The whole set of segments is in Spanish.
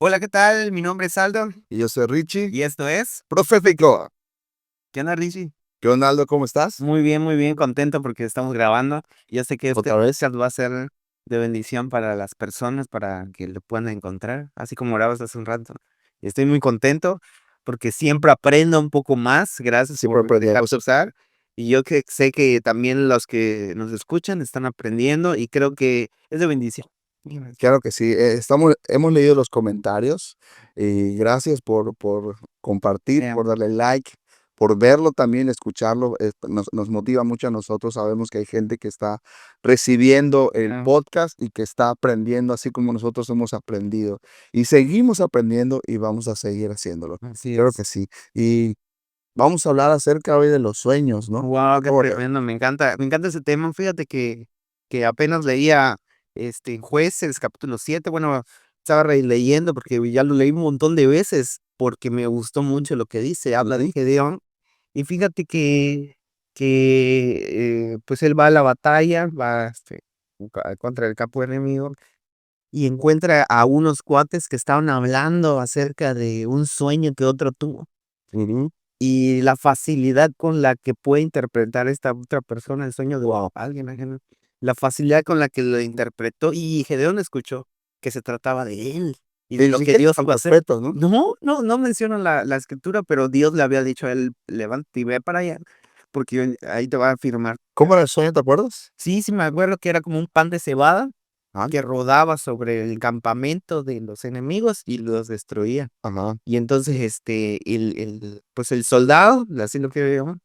Hola, ¿qué tal? Mi nombre es Aldo Y yo soy Richie, y esto es. Profético. ¿Qué onda, Richie? ¿Qué onda, Aldo? ¿Cómo estás? Muy bien, contento porque estamos grabando. Yo sé que este ¿Otra vez? podcast va a ser de bendición para las personas, para que lo puedan encontrar, así como grabas hace un rato. Y estoy muy contento porque siempre aprendo un poco más. Gracias Siempre por aprendemos. dejarse usar. Y yo que sé que también los que nos escuchan están aprendiendo y creo que es de bendición. Claro que sí. Hemos leído los comentarios y gracias por compartir, Yeah, por darle like, por verlo también, escucharlo. Nos motiva mucho a nosotros. Sabemos que hay gente que está recibiendo el yeah, podcast y que está aprendiendo así como nosotros hemos aprendido. Y seguimos aprendiendo y vamos a seguir haciéndolo. así Claro que es. sí. Y vamos a hablar acerca hoy de los sueños, ¿no? Wow, qué Como, tremendo, me encanta ese tema. Fíjate que apenas leía, en Jueces, capítulo 7. Bueno, estaba releyendo porque ya lo leí un montón de veces, porque me gustó mucho lo que dice, habla de Gedeón. Y fíjate pues, él va a la batalla, va, contra el campo enemigo, y encuentra a unos cuates que estaban hablando acerca de un sueño que otro tuvo. ujú. Y la facilidad con la que puede interpretar esta otra persona el sueño de alguien ajeno, la facilidad con la que lo interpretó, y Gedeón escuchó que se trataba de él y de Y lo ni que siquiera Dios al iba a hacer. respeto, ¿no? No menciona la escritura, pero Dios le había dicho a él: "Levántate y ve para allá, porque ahí te va a firmar". ¿Cómo era el sueño, te acuerdas? Sí, sí me acuerdo que era como un pan de cebada Ah, que rodaba sobre el campamento de los enemigos y los destruía. ajá. Y entonces, pues, el soldado, así lo que veo,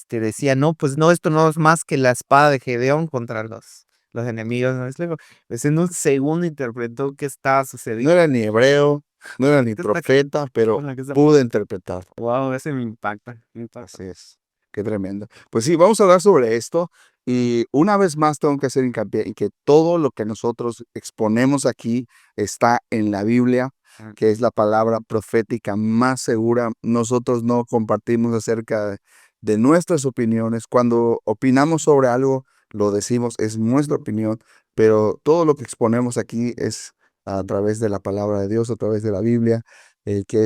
decía: "No, pues no, esto no es más que la espada de Gedeón contra los enemigos", ¿no? Es luego, pues, en un segundo interpretó qué estaba No sucediendo. era ni hebreo, no era ni ¿Qué está profeta, pero cosa que está? pudo interpretar. Guau, ese me impacta, me impacta. Así es. Qué tremendo. Pues sí, vamos a hablar sobre esto. Y una vez más tengo que hacer hincapié en que todo lo que nosotros exponemos aquí está en la Biblia, Ah, que es la palabra profética más segura. Nosotros no compartimos acerca de nuestras opiniones. Cuando opinamos sobre algo, lo decimos, es nuestra opinión, pero todo lo que exponemos aquí es a través de la palabra de Dios, a través de la Biblia, que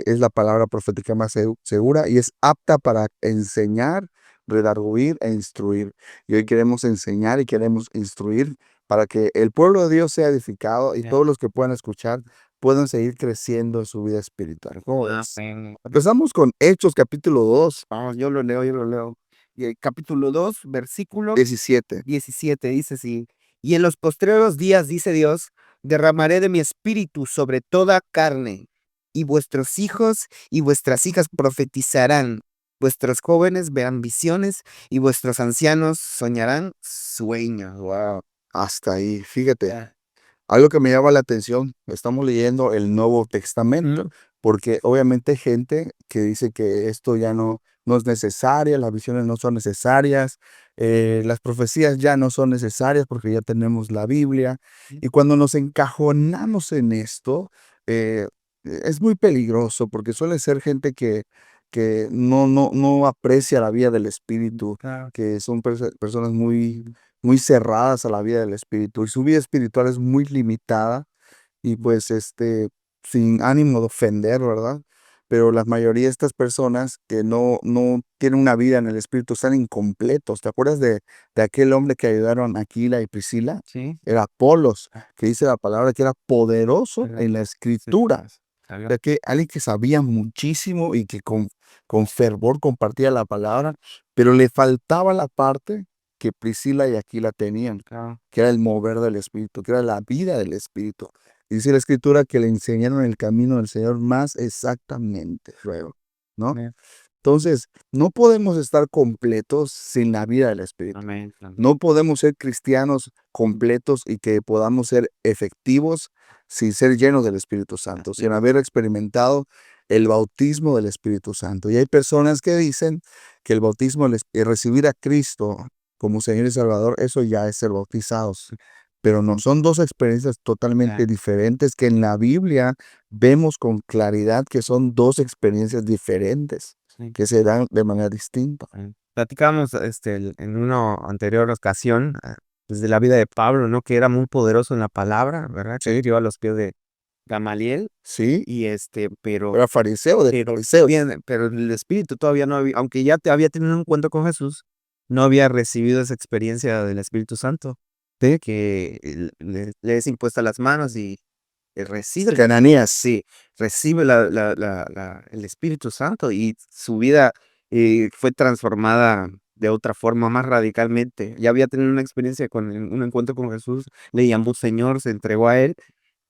es la palabra profética más segura y es apta para enseñar, redarguir e instruir. Y hoy queremos enseñar y queremos instruir para que el pueblo de Dios sea edificado y ya. todos los que puedan escuchar puedan seguir creciendo en su vida espiritual. ¿Cómo ves? Amén. Empezamos con Hechos capítulo 2, Vamos, yo lo leo. Y el capítulo 2 versículo 17. 17 dice así: "Y en los postreros días, dice Dios, derramaré de mi espíritu sobre toda carne, y vuestros hijos y vuestras hijas profetizarán, vuestros jóvenes verán visiones, y vuestros ancianos soñarán sueños". Wow. Hasta ahí, fíjate. Algo que me llama la atención, estamos leyendo el Nuevo Testamento, porque obviamente hay gente que dice que esto ya no es necesaria, las visiones no son necesarias, las profecías ya no son necesarias porque ya tenemos la Biblia. Y cuando nos encajonamos en esto, eh, es muy peligroso porque suele ser gente que no aprecia la vida del Espíritu, Claro. que son personas muy cerradas a la vida del espíritu y su vida espiritual es muy limitada y pues sin ánimo de ofender, ¿verdad? Pero la mayoría de estas personas que no tienen una vida en el espíritu están incompletos. ¿Te acuerdas de aquel hombre que ayudaron a Aquila y Priscila? Sí. Era Apolos, que dice la palabra que era poderoso Pero en la sí, escritura. O sabía. sea, que alguien que sabía muchísimo y que con fervor compartía la palabra, pero le faltaba la parte que Priscila y Aquila tenían, Claro. que era el mover del Espíritu, que era la vida del Espíritu. Dice la Escritura que le enseñaron el camino del Señor más exactamente, luego, ¿no? Amén. Entonces, no podemos estar completos sin la vida del Espíritu. Amén. Amén. No podemos ser cristianos completos y que podamos ser efectivos sin ser llenos del Espíritu Santo, Así sin es. haber experimentado el bautismo del Espíritu Santo. Y hay personas que dicen que el bautismo, recibir a Cristo como Señor y Salvador, eso ya es ser bautizados. Pero no, son dos experiencias totalmente Ya. diferentes que en la Biblia vemos con claridad que son dos experiencias diferentes, Sí. que se dan de manera distinta. Platicábamos, en una anterior ocasión, pues, de la vida de Pablo, ¿no? Que era muy poderoso en la palabra, ¿verdad? Que Sí, escribió a los pies Gamaliel, ¿sí? y pero Era fariseo de pero fariseos. bien, pero el Espíritu todavía no había, aunque ya te había tenido un encuentro con Jesús, no había recibido esa experiencia del Espíritu Santo, Sí. que le es impuesta las manos y recibe, Cananías. sí, recibe el Espíritu Santo y su vida fue transformada de otra forma, más radicalmente. Ya había tenido una experiencia un encuentro con Jesús, le llamó Señor, se entregó a él,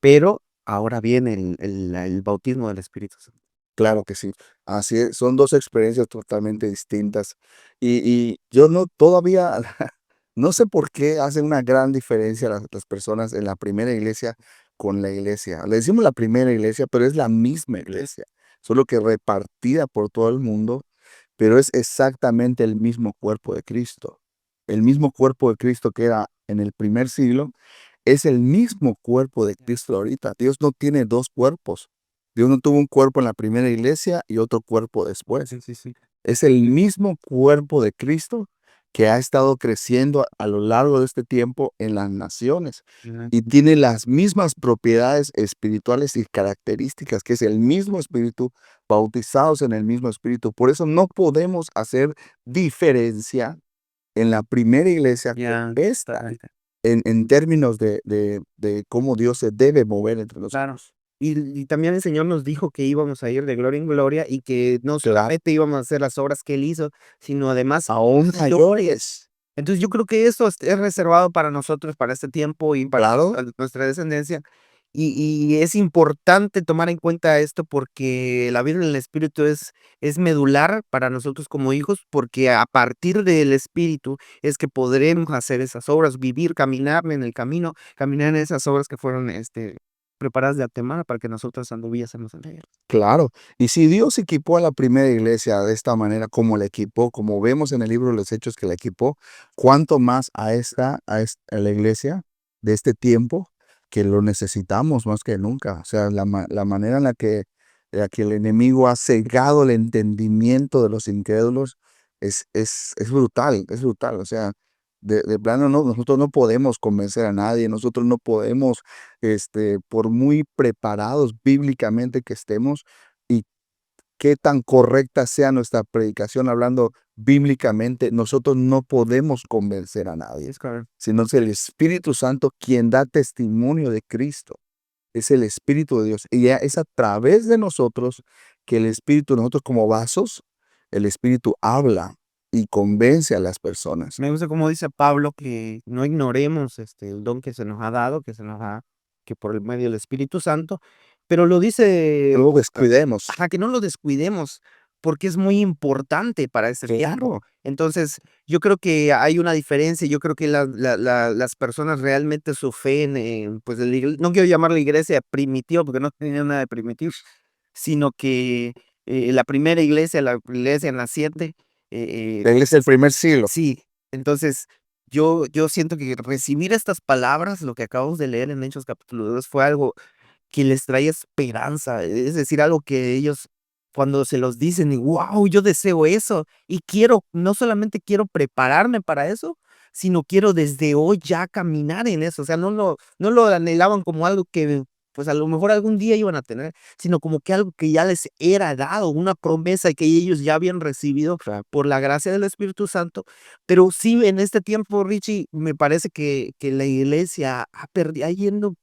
pero ahora viene el bautismo del Espíritu Santo. Claro que sí. Así es, son 2 experiencias totalmente distintas. Y yo no todavía no sé por qué hacen una gran diferencia las personas en la primera iglesia con la iglesia. Le decimos la primera iglesia, pero es la misma iglesia, solo que repartida por todo el mundo, pero es exactamente el mismo cuerpo de Cristo. El mismo cuerpo de Cristo que era en el primer siglo, es el mismo cuerpo de Cristo ahorita. Dios no tiene 2 cuerpos. Dios no tuvo un cuerpo en la primera iglesia y otro cuerpo después. Sí, sí, sí. Es el mismo cuerpo de Cristo que ha estado creciendo a lo largo de este tiempo en las naciones Ajá. y tiene las mismas propiedades espirituales y características, que es el mismo espíritu, bautizados en el mismo espíritu. Por eso no podemos hacer diferencia en la primera iglesia con Ya, esta, ahí está. en términos de cómo Dios se debe mover entre Claro. nosotros. Y también el Señor nos dijo que íbamos a ir de gloria en gloria y que no Claro. solamente íbamos a hacer las obras que Él hizo, sino además Aún mayores. entonces, yo creo que eso es reservado para nosotros, para este tiempo y para Claro. nuestra descendencia. Y es importante tomar en cuenta esto porque la vida en el Espíritu es medular para nosotros como hijos, porque a partir del Espíritu es que podremos hacer esas obras, vivir, caminar en el camino, caminar en esas obras que fueron preparadas de antemano para que nosotros anduviésemos en ellas. Claro, y si Dios equipó a la primera iglesia de esta manera, como la equipó, como vemos en el libro de los Hechos que la equipó, ¿cuánto más a la iglesia de este tiempo que lo necesitamos más que nunca? O sea, la manera en la que el enemigo ha cegado el entendimiento de los incrédulos es brutal, es brutal. O sea, de plano no, nosotros no podemos convencer a nadie, nosotros no podemos por muy preparados bíblicamente que estemos y qué tan correcta sea nuestra predicación hablando bíblicamente, nosotros no podemos convencer a nadie, Es correcto. sino es el Espíritu Santo quien da testimonio de Cristo. Es el Espíritu de Dios. Y ya es a través de nosotros que el Espíritu, nosotros como vasos, el Espíritu habla y convence a las personas. Me gusta como dice Pablo que no ignoremos el don que se nos ha dado, que por el medio del Espíritu Santo, pero lo dice, No lo descuidemos. ajá, que no lo descuidemos, porque es muy importante para este tiempo. Claro. Entonces, yo creo que hay una diferencia, yo creo que las personas realmente su fe pues, no quiero llamarla iglesia primitiva, porque no tenía nada de primitivo, sino que la primera iglesia, la iglesia naciente, La iglesia del primer siglo. sí, entonces yo siento que recibir estas palabras, lo que acabamos de leer en Hechos capítulo 2 fue algo que les traía esperanza, es decir, algo que ellos cuando se los dicen y guau, yo deseo eso y quiero, no solamente quiero prepararme para eso, sino quiero desde hoy ya caminar en eso, o sea, no lo anhelaban como algo que, pues, a lo mejor algún día iban a tener, sino como que algo que ya les era dado, una promesa que ellos ya habían recibido por la gracia del Espíritu Santo. Pero sí, en este tiempo, Richie, me parece que la iglesia ha ido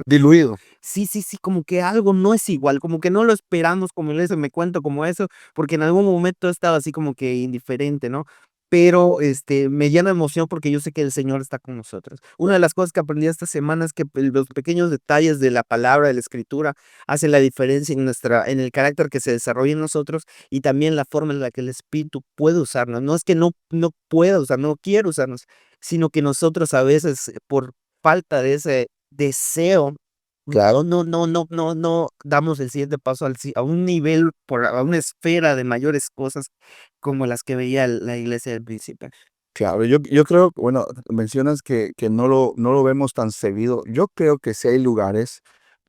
Diluido. sí, sí, sí, como que algo no es igual, como que no lo esperamos como eso, me cuento como eso, porque en algún momento he estado así como que indiferente, ¿no? Pero, me llena de emoción porque yo sé que el Señor está con nosotros. Una de las cosas que aprendí esta semana es que los pequeños detalles de la palabra, de la escritura, hacen la diferencia en el carácter que se desarrolla en nosotros y también la forma en la que el Espíritu puede usarnos. No es que no pueda usar, no quiere usarnos, sino que nosotros a veces, por falta de ese deseo Claro. no damos el siguiente paso a un nivel, a una esfera de mayores cosas como las que veía la iglesia del principio. Claro, yo creo, bueno, mencionas que no lo vemos tan seguido. Yo creo que sí hay lugares,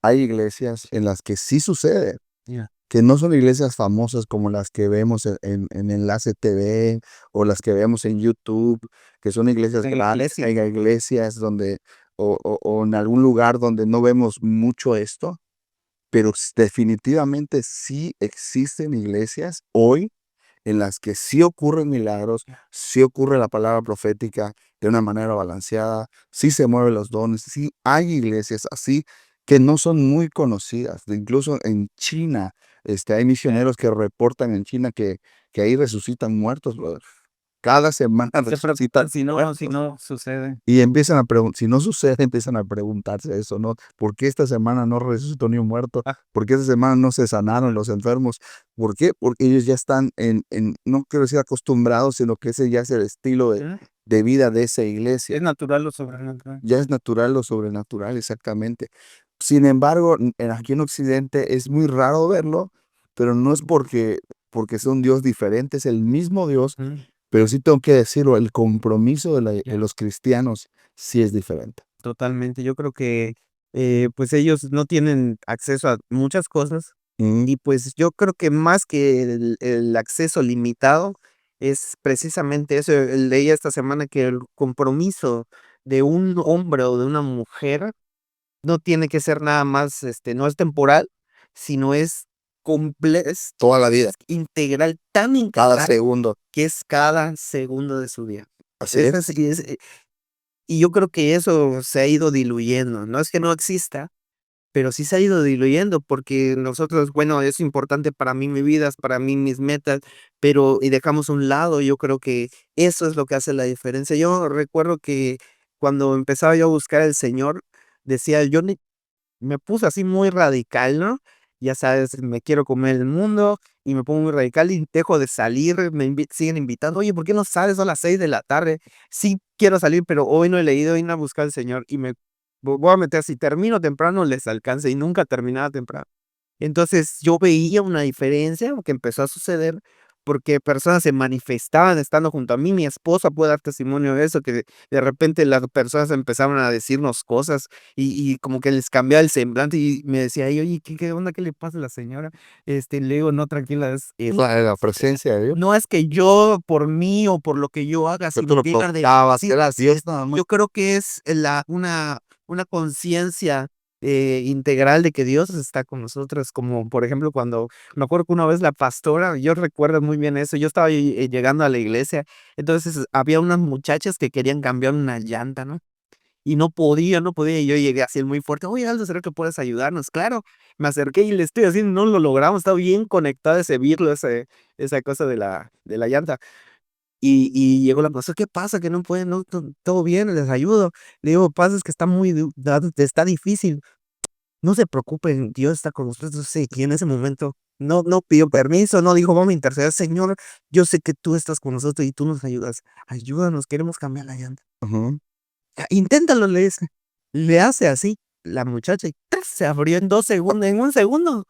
hay iglesias en las que sí sucede, Ya. que no son iglesias famosas como las que vemos en Enlace TV o las que vemos en YouTube, que son iglesias En la grandes, iglesia. hay iglesias donde o en algún lugar donde no vemos mucho esto, pero definitivamente sí existen iglesias hoy en las que sí ocurren milagros, sí ocurre la palabra profética de una manera balanceada, sí se mueven los dones, sí hay iglesias así que no son muy conocidas. Incluso en China, hay misioneros que reportan en China que ahí resucitan muertos, brother. Cada semana Se resucitan preocupan si muertos. no sucede. Y empiezan a preguntar, si no sucede, empiezan a preguntarse eso, ¿no? ¿Por qué esta semana no resucitó ni un muerto? Ah, ¿Por qué esta semana no se sanaron los enfermos? ¿Por qué? Porque ellos ya están no quiero decir acostumbrados, sino que ese ya es el estilo ¿eh? de vida de esa Es iglesia. natural lo sobrenatural. Ya es natural lo sobrenatural, exactamente. Sin embargo, aquí en Occidente es muy raro verlo, pero no es porque sea un Dios diferente, es el mismo Dios, Ujú, pero sí tengo que decirlo, el compromiso de ya. los cristianos sí es diferente. Totalmente. Yo creo que, pues, ellos no tienen acceso a muchas cosas Mm, y, pues, yo creo que más que el acceso limitado es precisamente eso. Leí esta semana que el compromiso de un hombre o de una mujer no tiene que ser nada más, no es temporal, sino es es toda la vida, integral, tan cada integral segundo. que es cada segundo de su día. Así Esa es. sí es, y yo creo que eso se ha ido diluyendo. No es que no exista, pero sí se ha ido diluyendo porque nosotros, bueno, es importante para mí mi vida, es para mí mis metas, pero y dejamos a un lado, yo creo que eso es lo que hace la diferencia. Yo recuerdo que cuando empezaba yo a buscar al Señor, decía, yo me puse así muy radical, ¿no? Ya sabes, me quiero comer el mundo y me pongo muy radical y dejo de salir, siguen invitando, oye, ¿por qué no sales a las 6 de la tarde? Sí quiero salir, pero hoy no he leído, voy a ir a buscar al Señor y me voy a meter, si termino temprano les alcance y nunca terminaba temprano. Entonces, yo veía una diferencia que empezó a suceder, porque personas se manifestaban estando junto a mí. Mi esposa puede dar testimonio de eso, que de repente las personas empezaron a decirnos cosas y como que les cambiaba el semblante y me decía: "Ey, oye, ¿qué onda? ¿Qué le pasa a la señora?". Le digo: "No, tranquila, La presencia de Dios. no es que yo por mí o por lo que yo haga, Pero tú sino lo que era de provocabas, sí, eras Dios nada más. yo creo que es una conciencia, integral de que Dios está con nosotros, como por ejemplo, cuando me acuerdo que una vez la pastora, yo recuerdo muy bien eso, yo estaba ahí, llegando a la iglesia, entonces había unas muchachas que querían cambiar una llanta, ¿no? Y no podía, y yo llegué así muy fuerte: "Oye, Aldo, ¿será que puedes ayudarnos?". Claro, me acerqué y le estoy haciendo, no lo logramos, estaba bien conectada ese birlo, esa cosa de la llanta. Y llegó la pastora: "¿Qué pasa? Que no pueden, no, todo bien, les ayudo". Le digo: "Pasa es que está muy está difícil". "No se preocupen, Dios está con ustedes". Entonces, y en ese momento no pidió permiso, no dijo: "Vamos a interceder, Señor, yo sé que tú estás con nosotros y tú nos ayudas. Ayúdanos, queremos cambiar la llanta". Ujú. Inténtalo", le dice. Le hace así, la muchacha y ¡tas! Se abrió en 2 segundos, en 1 segundo.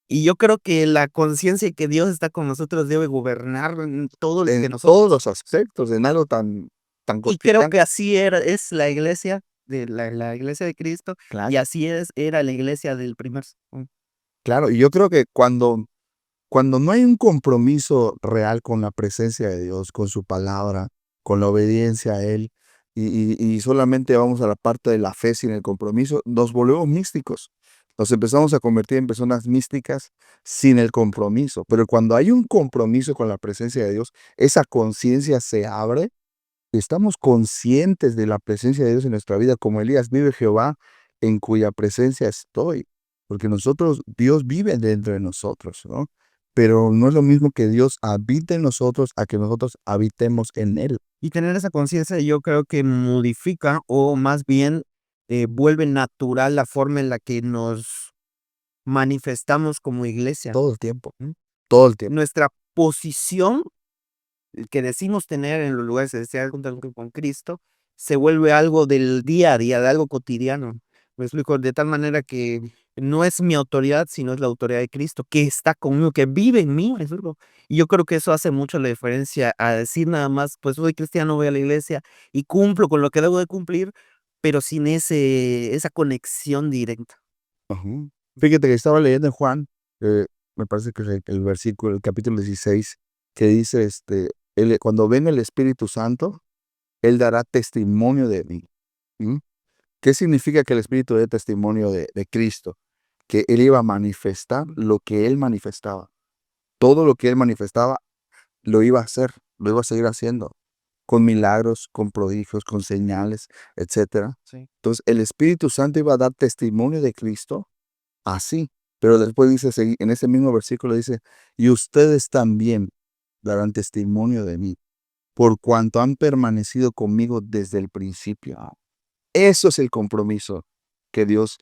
Y yo creo que la conciencia de que Dios está con nosotros debe gobernar en todo lo que En nosotros. todos los aspectos, en algo tan Y creo cotidiano. que así es la iglesia de la iglesia de Cristo, Claro. y así era la iglesia del primer Claro, y yo creo que cuando no hay un compromiso real con la presencia de Dios, con su palabra, con la obediencia a Él, y solamente vamos a la parte de la fe sin el compromiso, nos volvemos místicos. Nos empezamos a convertir en personas místicas sin el compromiso. Pero cuando hay un compromiso con la presencia de Dios, esa conciencia se abre. Estamos conscientes de la presencia de Dios en nuestra vida, como Elías: "Vive Jehová, en cuya presencia estoy", porque Dios vive dentro de nosotros, ¿no? Pero no es lo mismo que Dios habite en nosotros a que nosotros habitemos en Él Y tener esa conciencia, yo creo que modifica, o más bien, vuelve natural la forma en la que nos manifestamos como iglesia. todo el tiempo, ¿Mm? todo el tiempo. Nuestra posición que decimos tener en los lugares celestiales junto con Cristo, se vuelve algo del día a día, de algo cotidiano. Me explico, de tal manera que no es mi autoridad, sino es la autoridad de Cristo, que está conmigo, que vive en mí, me explico. Y yo creo que eso hace mucho la diferencia a decir nada más, pues soy cristiano, voy a la iglesia y cumplo con lo que debo de cumplir, pero sin esa conexión directa. Ujú. Fíjate que estaba leyendo en Juan, me parece que es el versículo, el capítulo 16, que dice, cuando venga el Espíritu Santo, Él dará testimonio de mí. ¿Mm? ¿Qué significa que el Espíritu dé testimonio de Cristo? que él iba a manifestar lo que él manifestaba. Todo lo que él manifestaba lo iba a hacer, lo iba a seguir haciendo, con milagros, con prodigios, con señales, etcétera. Sí. Entonces, el Espíritu Santo iba a dar testimonio de Cristo así. Pero después dice, en ese mismo versículo dice, y ustedes también darán testimonio de mí, por cuanto han permanecido conmigo desde el principio. Eso es el compromiso que Dios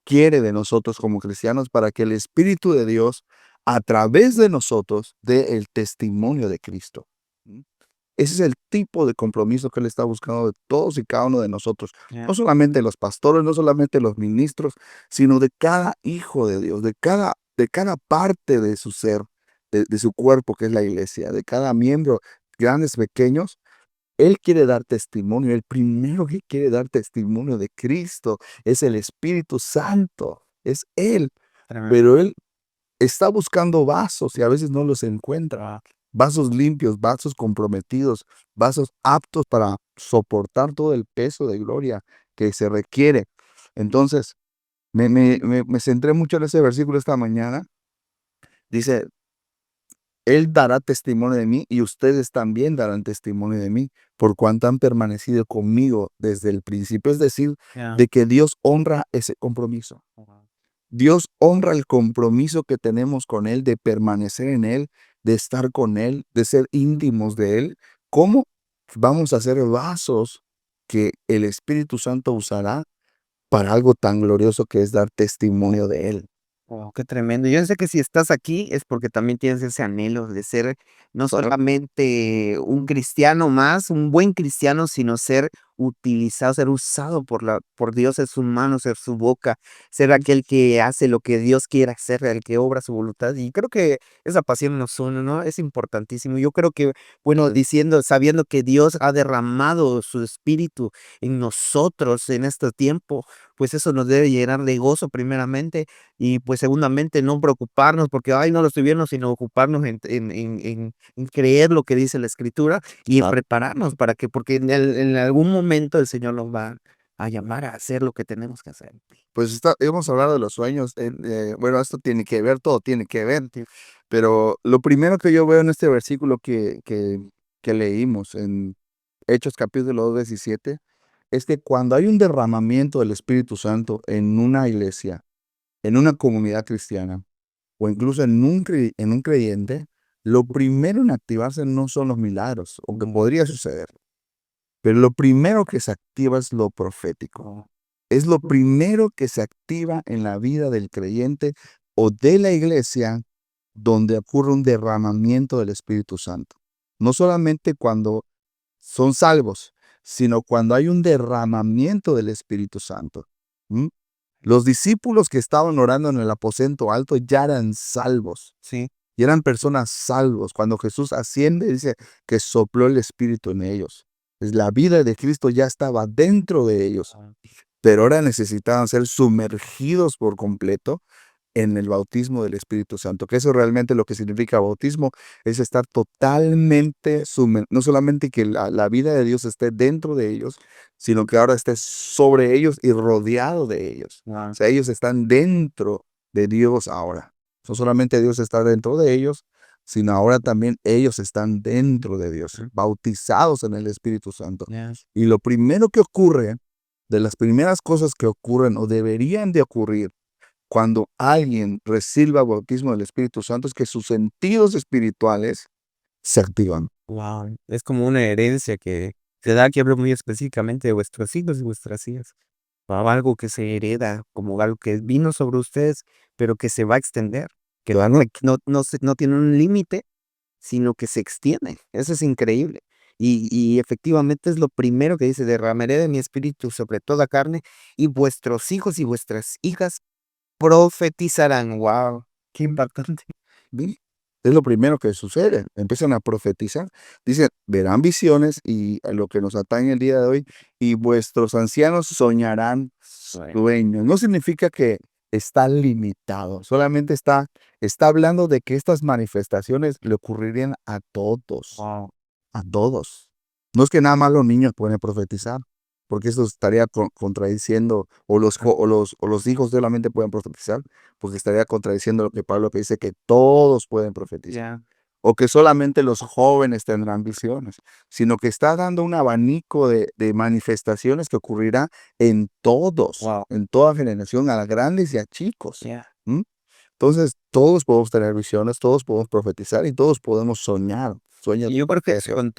quiere de nosotros como cristianos para que el Espíritu de Dios a través de nosotros dé el testimonio de Cristo. Ese es el tipo de compromiso que Él está buscando de todos y cada uno de nosotros. No solamente los pastores, no solamente los ministros, sino de cada hijo de Dios, de cada parte de su ser, de su cuerpo que es la iglesia, de cada miembro, grandes, pequeños. Él quiere dar testimonio. El primero que quiere dar testimonio de Cristo es el Espíritu Santo. Es Él. Tremendo. Pero Él está buscando vasos y a veces no los encuentra. Vasos limpios, vasos comprometidos, vasos aptos para soportar todo el peso de gloria que se requiere. Entonces, me centré mucho en ese versículo esta mañana. Dice, Él dará testimonio de mí y ustedes también darán testimonio de mí, por cuanto han permanecido conmigo desde el principio. Es decir, de que Dios honra ese compromiso. Dios honra el compromiso que tenemos con Él de permanecer en Él, de estar con Él, de ser íntimos de Él. ¿Cómo vamos a ser vasos que el Espíritu Santo usará para algo tan glorioso que es dar testimonio de Él? Wow, qué tremendo. Yo sé que si estás aquí es porque también tienes ese anhelo de ser no solamente un cristiano más, un buen cristiano, sino ser utilizado, ser usado por Dios en sus manos, en su boca, ser aquel que hace lo que Dios quiere hacer, el que obra su voluntad. Y creo que esa pasión nos une, ¿no? Es importantísimo. Yo creo que, bueno, sabiendo que Dios ha derramado su espíritu en nosotros en este tiempo, pues eso nos debe llenar de gozo primeramente y pues segundamente no preocuparnos porque, ay, no lo estoy viendo, sino ocuparnos en creer lo que dice la Escritura y en prepararnos para que, porque en algún momento el Señor nos va a llamar a hacer lo que tenemos que hacer. Pues hemos hablado de los sueños. Bueno, esto tiene que ver, todo tiene que ver. Sí. Pero lo primero que yo veo en este versículo que leímos en Hechos capítulo 17 es que cuando hay un derramamiento del Espíritu Santo en una iglesia, en una comunidad cristiana o incluso en un creyente, lo primero en activarse no son los milagros, aunque podría suceder, pero lo primero que se activa es lo profético. Es lo primero que se activa en la vida del creyente o de la iglesia donde ocurre un derramamiento del Espíritu Santo. No solamente cuando son salvos, sino cuando hay un derramamiento del Espíritu Santo. ¿Mm? Los discípulos que estaban orando en el aposento alto ya eran salvos. Sí. Y eran personas salvos. Cuando Jesús asciende, dice que sopló el Espíritu en ellos. Pues la vida de Cristo ya estaba dentro de ellos, pero ahora necesitaban ser sumergidos por completo en el bautismo del Espíritu Santo, que eso realmente lo que significa bautismo es estar totalmente no solamente que la vida de Dios esté dentro de ellos, sino que ahora esté sobre ellos y rodeado de ellos. O sea, ellos están dentro de Dios ahora. No solamente Dios está dentro de ellos, sino ahora también ellos están dentro de Dios, bautizados en el Espíritu Santo. Yes. Y lo primero que ocurre, de las primeras cosas que ocurren o deberían de ocurrir cuando alguien reciba el bautismo del Espíritu Santo, es que sus sentidos espirituales se activan. Wow, es como una herencia que se da, que habla muy específicamente de vuestros hijos y vuestras hijas. O algo que se hereda, como algo que vino sobre ustedes, pero que se va a extender, que no tiene un límite, sino que se extiende. Eso es increíble. Y efectivamente es lo primero que dice: derramaré de mi espíritu sobre toda carne, y vuestros hijos y vuestras hijas profetizarán. Wow, qué impactante. ¿Sí? Es lo primero que sucede. Empiezan a profetizar. Dicen, verán visiones y a lo que nos atañe el día de hoy, y vuestros ancianos soñarán sueños. No significa que está limitado, solamente está hablando de que estas manifestaciones le ocurrirían a todos. Wow. A todos. No es que nada más los niños pueden profetizar. porque eso estaría contradiciendo, o los hijos solamente pueden profetizar, porque estaría contradiciendo lo que Pablo que dice que todos pueden profetizar, Ya. o que solamente los jóvenes tendrán visiones, sino que está dando un abanico de manifestaciones que ocurrirá en todos, Wow. en toda generación, a grandes y a chicos. Ya. ¿Mm? Entonces, todos podemos tener visiones, todos podemos profetizar y todos podemos soñar, sueños Y de yo creo que perfección.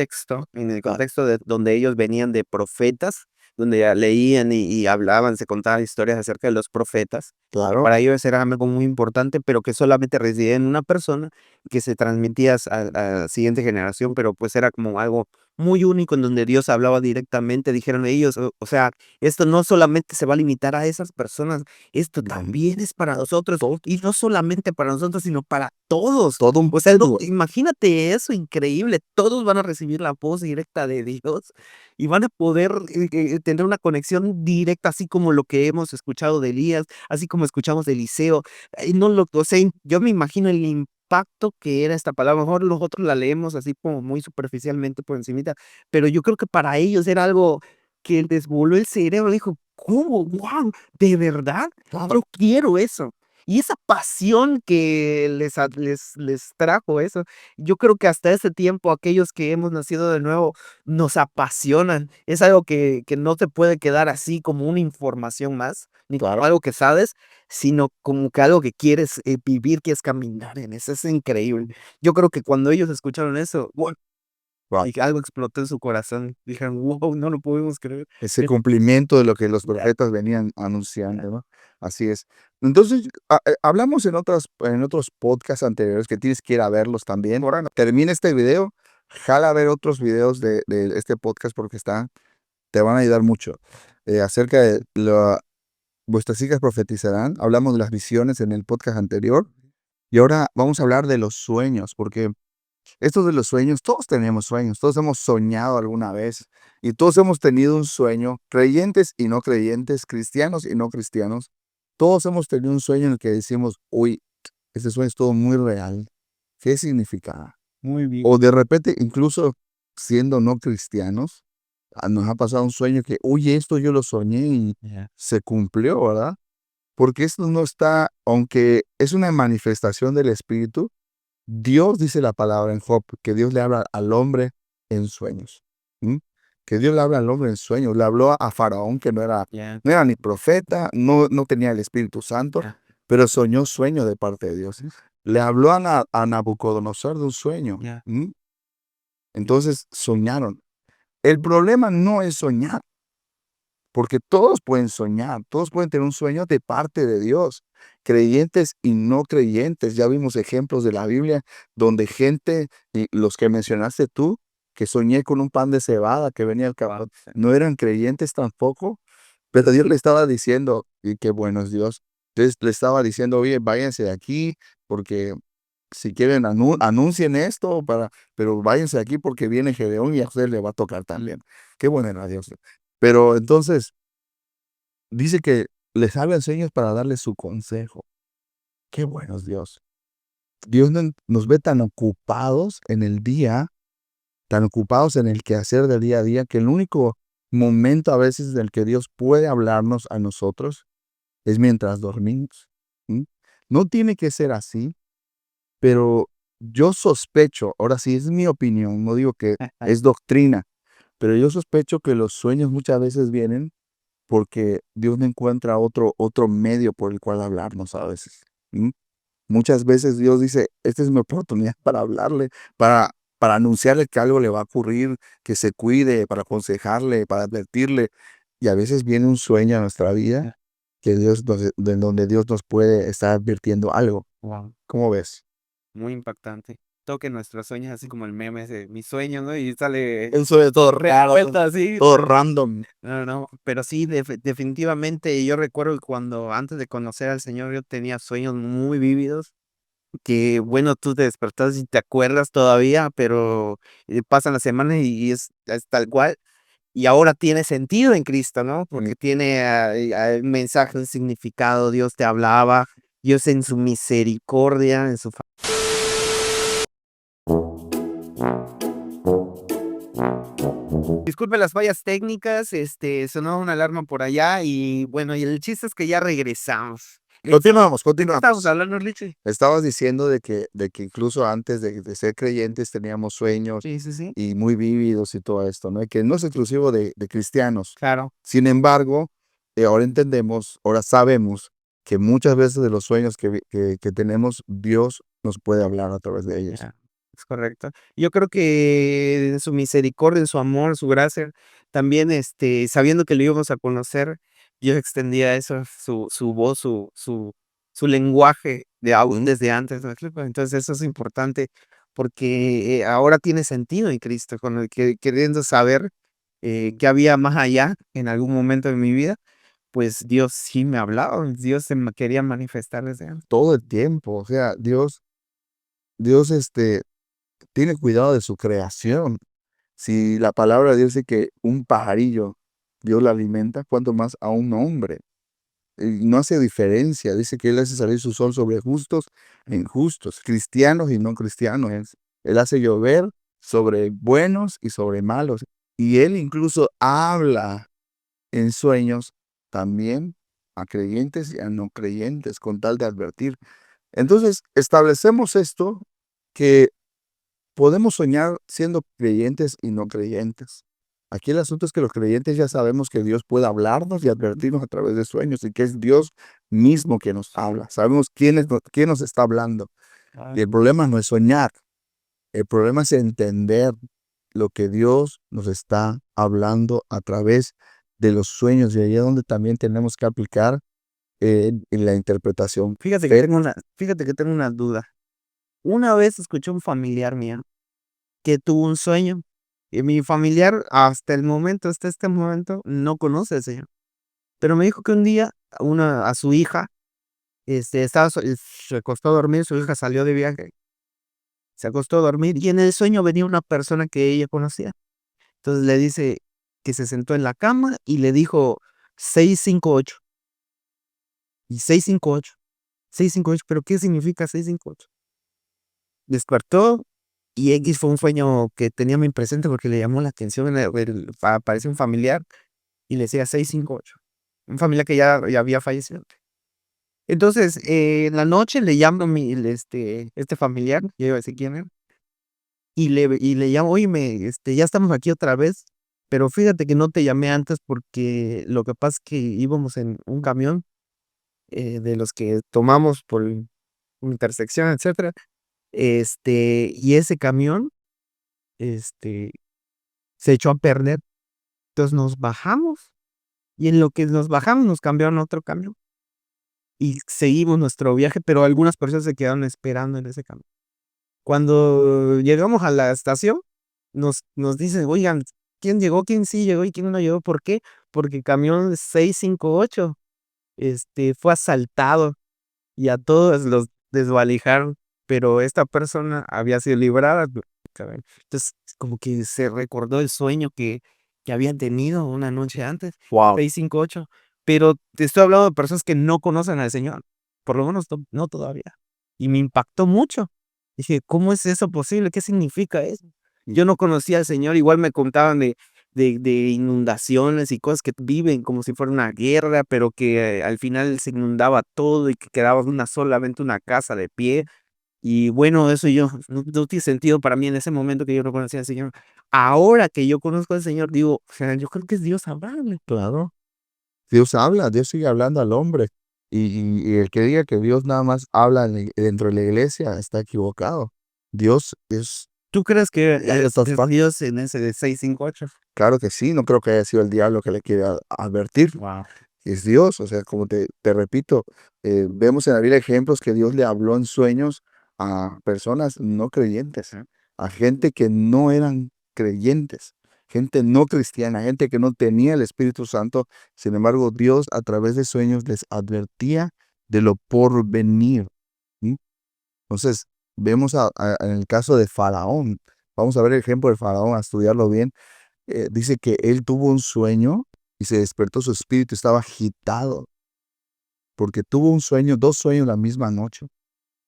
en el Claro, contexto de donde ellos venían de profetas, donde ya leían y hablaban, se contaban historias acerca de los profetas, que claro, para ellos era algo muy importante, pero que solamente residía en una persona, que se transmitía a la siguiente generación, pero pues era como algo muy único en donde Dios hablaba directamente, dijeron ellos, o sea, esto no solamente se va a limitar a esas personas, esto también es para nosotros, y no solamente para nosotros, sino para todos. todo un O sea, no, pueblo. imagínate eso, increíble. Todos van a recibir la voz directa de Dios y van a poder tener una conexión directa, así como lo que hemos escuchado de Elías, así como escuchamos de Eliseo. No lo, o sea, yo me imagino el impacto que era esta palabra. A lo mejor nosotros la leemos así como muy superficialmente por encimita, pero yo creo que para ellos era algo que les voló el cerebro. Dijo, ¿cómo? ¡Wow! ¿De verdad? Claro. Yo quiero eso. Y esa pasión que les trajo eso, yo creo que hasta ese tiempo aquellos que hemos nacido de nuevo nos apasionan. Es algo que no te puede quedar así como una información más, ni como Claro. algo que sabes, sino como que algo que quieres vivir, quieres caminar en eso. Es increíble. Yo creo que cuando ellos escucharon eso, ¡guau! Wow. Y que algo explotó en su corazón. Dijeron, wow, no lo podemos creer. Ese cumplimiento de lo que los Ya, profetas venían anunciando, ¿no? Así es. Entonces, hablamos en otros podcasts anteriores que tienes que ir a verlos también. Ahora termina este video, jala a ver otros videos de este podcast porque te van a ayudar mucho. Acerca de vuestras hijas profetizarán. Hablamos de las visiones en el podcast anterior. Y ahora vamos a hablar de los sueños, porque esto de los sueños, todos tenemos sueños, todos hemos soñado alguna vez y todos hemos tenido un sueño, creyentes y no creyentes, cristianos y no cristianos. Todos hemos tenido un sueño en el que decimos, uy, este sueño es todo muy real. ¿Qué significa? muy bien. O de repente, incluso siendo no cristianos, nos ha pasado un sueño que, uy, esto yo lo soñé y Ya. se cumplió, ¿verdad? Porque esto no está, aunque es una manifestación del Espíritu, Dios dice la palabra en Job, que Dios le habla al hombre en sueños. ¿M? Que Dios le habla al hombre en sueños. Le habló a Faraón, que no era, Ya, no era ni profeta, no tenía el Espíritu Santo, ya, pero soñó sueño de parte de Dios. Le habló a Nabucodonosor de un sueño. ya. Entonces soñaron. El problema no es soñar, porque todos pueden soñar, todos pueden tener un sueño de parte de Dios, creyentes y no creyentes. Ya vimos ejemplos de la Biblia donde gente, y los que mencionaste tú, que soñé con un pan de cebada que venía al Wow. cabo, no eran creyentes tampoco, pero Dios le estaba diciendo, y qué bueno es Dios, entonces le estaba diciendo, oye, váyanse de aquí, porque si quieren anuncien esto, pero váyanse de aquí porque viene Gedeón y a ustedes le va a tocar también. Qué bueno era Dios. Pero entonces, dice que les habla sueños para darles su consejo. Qué bueno es Dios. Dios nos ve tan ocupados en el día, tan ocupados en el quehacer del día a día, que el único momento a veces en el que Dios puede hablarnos a nosotros es mientras dormimos. ¿M? No tiene que ser así, pero yo sospecho, ahora sí es mi opinión, no digo que es doctrina, pero yo sospecho que los sueños muchas veces vienen porque Dios no encuentra otro medio por el cual hablarnos a veces. ¿M? Muchas veces Dios dice, esta es mi oportunidad para hablarle, para anunciarle que algo le va a ocurrir, que se cuide, para aconsejarle, para advertirle. Y a veces viene un sueño a nuestra vida que de donde Dios nos puede estar advirtiendo algo. Wow. ¿Cómo ves? Muy impactante. Toque nuestros sueños, así como el meme de mi sueño, ¿no? Y sale Un sueño todo raro, vuelta así. todo random. No, no, pero sí, definitivamente yo recuerdo que cuando antes de conocer al Señor yo tenía sueños muy vívidos, que bueno, tú te despertas y te acuerdas todavía, pero pasan las semanas y es tal cual. Y ahora tiene sentido en Cristo, ¿no? Porque tiene mensaje, un significado, Dios te hablaba, Dios en su misericordia, en su Disculpe las fallas técnicas, sonó una alarma por allá y bueno, y el chiste es que ya regresamos. Continuamos, ¿Qué estábamos continuamos. hablando, Richie? Estabas diciendo de que incluso antes de ser creyentes teníamos sueños Sí, sí, sí. y muy vívidos y todo esto, ¿no? Y que no es exclusivo de cristianos. Claro. Sin embargo, ahora entendemos, ahora sabemos que muchas veces de los sueños que tenemos, Dios nos puede hablar a través de ellos. Ya, es correcto. Yo creo que en su misericordia, en su amor, en su gracia, también, sabiendo que lo íbamos a conocer, Dios extendía eso, su voz, su lenguaje de aún desde antes, ¿me explico? Entonces, eso es importante porque, ahora tiene sentido en Cristo, con el que queriendo saber, qué había más allá en algún momento de mi vida, pues Dios sí me hablaba, Dios se me quería manifestar desde antes. Todo el tiempo, o sea, Dios tiene cuidado de su creación. Si la palabra dice que un pajarillo Dios la alimenta, cuanto más a un hombre. Y no hace diferencia. Dice que Él hace salir su sol sobre justos e injustos, cristianos y no cristianos. Él hace llover sobre buenos y sobre malos. Y Él incluso habla en sueños también a creyentes y a no creyentes, con tal de advertir. Entonces, establecemos esto, que podemos soñar siendo creyentes y no creyentes. Aquí el asunto es que los creyentes ya sabemos que Dios puede hablarnos y advertirnos a través de sueños y que es Dios mismo que nos habla. Sabemos quién nos está hablando. Y el problema no es soñar. El problema es entender lo que Dios nos está hablando a través de los sueños. Y ahí es donde también tenemos que aplicar en la interpretación. Fíjate que tengo una duda. Una vez escuché un familiar mío que tuvo un sueño y mi familiar hasta este momento, no conoce al Señor. Pero me dijo que un día a su hija, se acostó a dormir, su hija salió de viaje, se acostó a dormir y en el sueño venía una persona que ella conocía. Entonces le dice que se sentó en la cama y le dijo 658 y 658, ¿pero qué significa 658? Despertó y X fue un sueño que tenía muy presente porque le llamó la atención, apareció un familiar y le decía 658, un familiar que ya había fallecido. Entonces, en la noche le llamo a este familiar, ya iba a decir quién era, y le llamo: "Oye, ya estamos aquí otra vez, pero fíjate que no te llamé antes porque lo que pasa es que íbamos en un camión, de los que tomamos por una intersección, etcétera, y ese camión, este, se echó a perder. Entonces nos bajamos, y en lo que nos bajamos nos cambiaron a otro camión, y seguimos nuestro viaje, pero algunas personas se quedaron esperando en ese camión. Cuando llegamos a la estación, nos dicen: "Oigan, ¿quién llegó? ¿Quién sí llegó y quién no llegó? ¿Por qué? Porque el camión 658, fue asaltado y a todos los desvalijaron, pero esta persona había sido librada". Entonces, como que se recordó el sueño que habían tenido una noche antes, Wow. 658, pero te estoy hablando de personas que no conocen al Señor, por lo menos no todavía, y me impactó mucho. Dije: "¿Cómo es eso posible? ¿Qué significa eso?". Yo no conocía al Señor, igual me contaban de inundaciones y cosas que viven como si fuera una guerra, pero que al final se inundaba todo y que quedaba solamente una casa de pie. Y bueno, eso no tiene sentido para mí en ese momento que yo no conocía al Señor. Ahora que yo conozco al Señor, digo, o sea, yo creo que es Dios hablando. Claro. Dios habla, Dios sigue hablando al hombre. Y el que diga que Dios nada más habla dentro de la iglesia está equivocado. Dios es, ¿Tú crees que estas es Dios en ese de 658? claro que sí, no creo que haya sido el diablo que le quiere advertir. Wow. Es Dios, o sea, como te repito, vemos en la Biblia ejemplos que Dios le habló en sueños a personas no creyentes, a gente que no eran creyentes, gente no cristiana, gente que no tenía el Espíritu Santo. Sin embargo, Dios a través de sueños les advertía de lo por venir. ¿Sí? Entonces, vemos en el caso de Faraón, vamos a ver el ejemplo de Faraón, a estudiarlo bien. Dice que él tuvo un sueño y se despertó, su espíritu estaba agitado, porque tuvo un sueño, dos sueños la misma noche.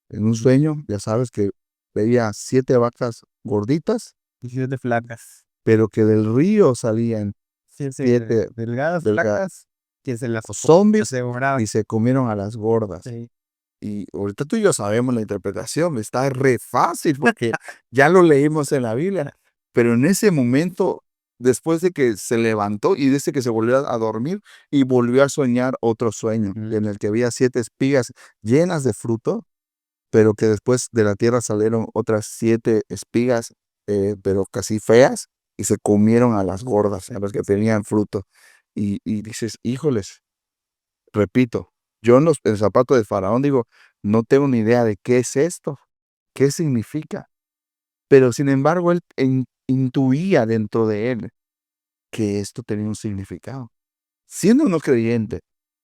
En un sueño, ya sabes que veía 7 vacas gorditas Visiones de flacas. pero que del río salían Sí, 7 delgadas, delga flacas, que se las zombies devoraban. y se comieron a las gordas. Sí. Y ahorita tú y yo sabemos la interpretación, está re fácil porque ya lo leímos en la Biblia, pero en ese momento, después de que se levantó y dice que se volvió a dormir y volvió a soñar otro sueño, en el que había 7 espigas llenas de fruto, pero que después de la tierra salieron otras 7 espigas, pero casi feas, y se comieron a las gordas, a las que tenían fruto. Y dices, híjoles, repito, yo en el zapato de Faraón digo, no tengo ni idea de qué es esto, qué significa. Pero sin embargo, él intuía dentro de él que esto tenía un significado. Siendo no creyente,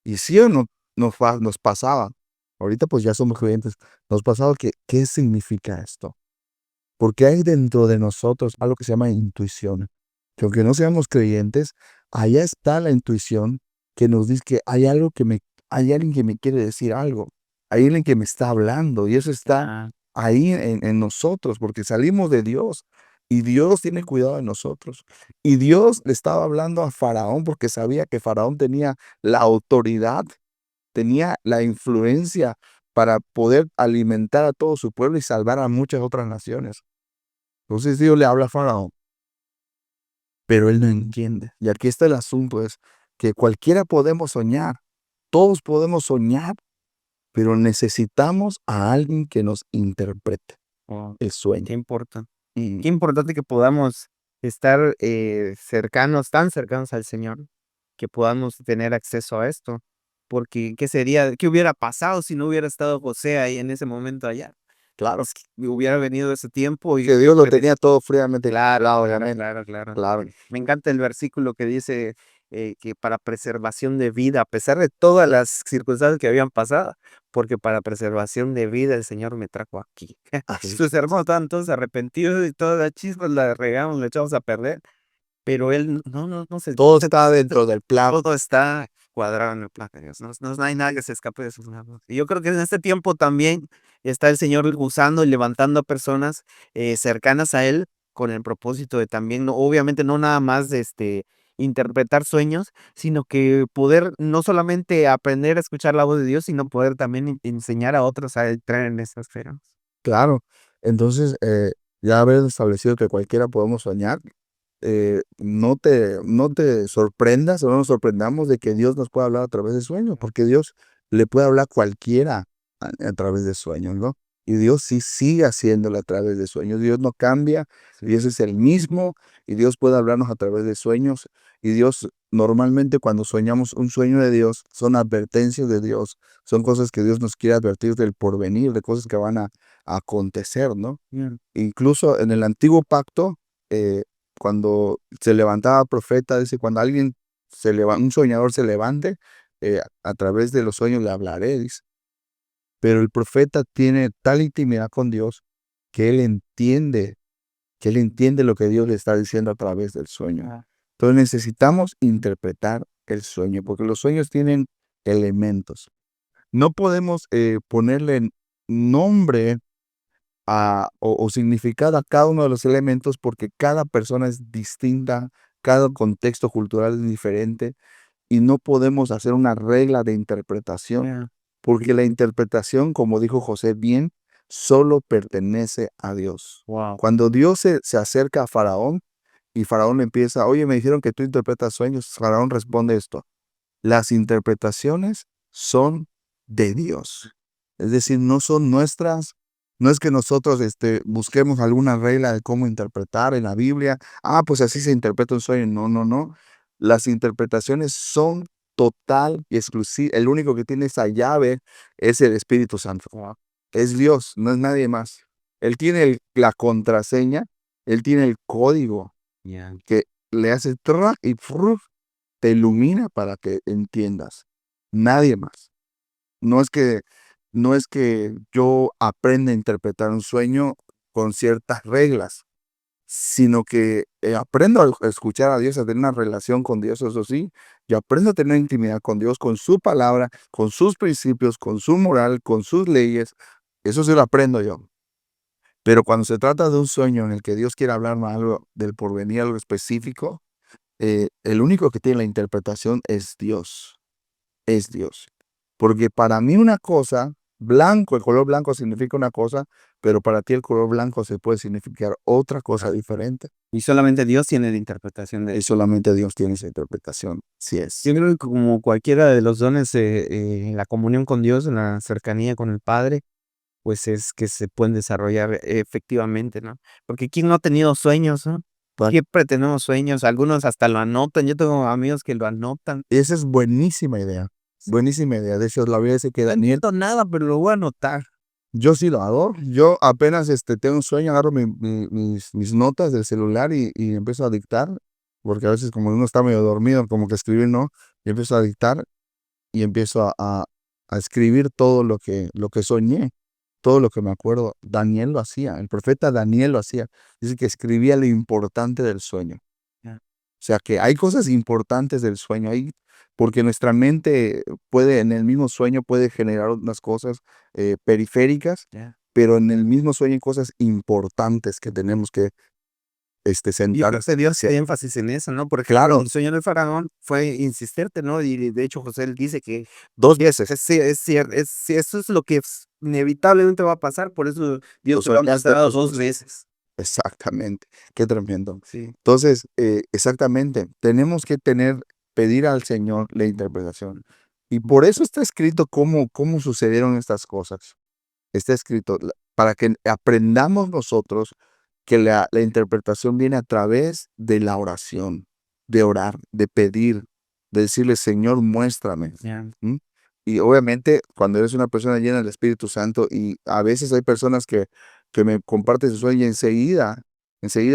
y si o no nos pasaba, ahorita pues ya somos creyentes, nos pasaba que, ¿qué significa esto? Porque hay dentro de nosotros algo que se llama intuición, que aunque no seamos creyentes, allá está la intuición que nos dice que hay alguien que me quiere decir algo, hay alguien que me está hablando, y eso está Ah, ahí en nosotros, porque salimos de Dios, y Dios tiene cuidado de nosotros. Y Dios le estaba hablando a Faraón porque sabía que Faraón tenía la autoridad, tenía la influencia para poder alimentar a todo su pueblo y salvar a muchas otras naciones. Entonces Dios le habla a Faraón, pero él no entiende. Y aquí está el asunto, es que cualquiera podemos soñar, todos podemos soñar, pero necesitamos a alguien que nos interprete wow, el sueño. qué importante. Y Qué importante que podamos estar cercanos, tan cercanos al Señor, que podamos tener acceso a esto. Porque, ¿qué sería, qué hubiera pasado si no hubiera estado José ahí en ese momento allá? claro, Es que hubiera venido ese tiempo y que Dios lo pues, tenía todo fríamente claro, calculado, claro, obviamente. claro, claro. Claro, Me encanta el versículo que dice que para preservación de vida, a pesar de todas las circunstancias que habían pasado, porque para preservación de vida el Señor me trajo aquí. así. Sus hermanos estaban todos arrepentidos y todas las chispas la regamos, le echamos a perder, pero él no se, Todo está dentro del plan. todo está cuadrado en el plan de Dios. No hay nada que se escape de sus manos. Y yo creo que en este tiempo también está el Señor usando y levantando a personas cercanas a Él con el propósito de también, obviamente no nada más de interpretar sueños, sino que poder no solamente aprender a escuchar la voz de Dios, sino poder también enseñar a otros a entrar en esa esfera. Claro. Entonces, ya haber establecido que cualquiera podemos soñar, no te sorprendas o no nos sorprendamos de que Dios nos pueda hablar a través de sueños, porque Dios le puede hablar a cualquiera a través de sueños, ¿no? Y Dios sí sigue haciéndolo a través de sueños. Dios no cambia, Dios es el mismo y Dios puede hablarnos a través de sueños. Y Dios, normalmente cuando soñamos un sueño de Dios, son advertencias de Dios, son cosas que Dios nos quiere advertir del porvenir, de cosas que van a acontecer, ¿no? Mm. Incluso en el antiguo pacto, eh, cuando se levantaba profeta, dice, cuando alguien un soñador se levante, a través de los sueños le hablaré, dice. Pero el profeta tiene tal intimidad con Dios que que él entiende lo que Dios le está diciendo a través del sueño. Ah, Entonces necesitamos interpretar el sueño, porque los sueños tienen elementos. No podemos ponerle nombre o significado a cada uno de los elementos porque cada persona es distinta, cada contexto cultural es diferente y no podemos hacer una regla de interpretación yeah. porque la interpretación, como dijo José bien, solo pertenece a Dios. Wow. Cuando Dios se acerca a Faraón y Faraón le empieza, oye, me dijeron que tú interpretas sueños, Faraón responde esto, las interpretaciones son de Dios. Es decir, no son nuestras, no es que nosotros busquemos alguna regla de cómo interpretar en la Biblia. Ah, pues así se interpreta un sueño. No, no, no. Las interpretaciones son total y exclusiva. El único que tiene esa llave es el Espíritu Santo. Wow. Es Dios, no es nadie más. Él tiene la contraseña, él tiene el código Yeah. que le hace tra y fruf, te ilumina para que entiendas. Nadie más. No es que, no es que yo aprenda a interpretar un sueño con ciertas reglas, sino que aprendo a escuchar a Dios, a tener una relación con Dios, eso sí, yo aprendo a tener intimidad con Dios, con su palabra, con sus principios, con su moral, con sus leyes. Eso sí lo aprendo yo. Pero cuando se trata de un sueño en el que Dios quiere hablarme algo del porvenir, algo específico, el único que tiene la interpretación es Dios. Es Dios. Porque para mí una cosa, blanco, el color blanco significa una cosa, pero para ti el color blanco se puede significar otra cosa diferente. Y solamente Dios tiene la interpretación de Y eso. solamente Dios tiene esa interpretación. Sí es. Yo creo que como cualquiera de los dones, en la comunión con Dios, en la cercanía con el Padre, pues es que se pueden desarrollar efectivamente, ¿no? Porque ¿quién no ha tenido sueños, no? Claro. Siempre tenemos sueños, algunos hasta lo anotan. Yo tengo amigos que lo anotan. Esa es buenísima idea. Buenísima idea. De hecho, la Biblia dice que No Daniel, entiendo nada, pero lo voy a anotar. yo sí lo adoro. Yo apenas tengo un sueño, agarro mis notas del celular y empiezo a dictar, porque a veces como uno está medio dormido, como que escribir, ¿no? Y empiezo a dictar y empiezo a escribir todo lo que soñé, todo lo que me acuerdo. Daniel lo hacía, el profeta Daniel lo hacía. Dice que escribía lo importante del sueño. Ya. O sea, que hay cosas importantes del sueño ahí, porque nuestra mente puede, en el mismo sueño, puede generar unas cosas periféricas, Ya. pero en el mismo sueño hay cosas importantes que tenemos que Y sentar. José Dios hace énfasis en eso, ¿no? Por ejemplo, Claro, el sueño del faraón fue insistente, ¿no? Y de hecho José él dice que 2 veces, es cierto, eso es lo que inevitablemente va a pasar, por eso Dios los te va a sueños mostrar 2 veces. exactamente. Qué tremendo. Sí. Entonces, exactamente, tenemos que pedir al Señor la interpretación. Y por eso está escrito cómo sucedieron estas cosas. Está escrito para que aprendamos nosotros que la interpretación viene a través de la oración, de orar, de pedir, de decirle, Señor, muéstrame. Ya. ¿m? Y obviamente, cuando eres una persona llena del Espíritu Santo, y a veces hay personas que me comparten su sueño y enseguida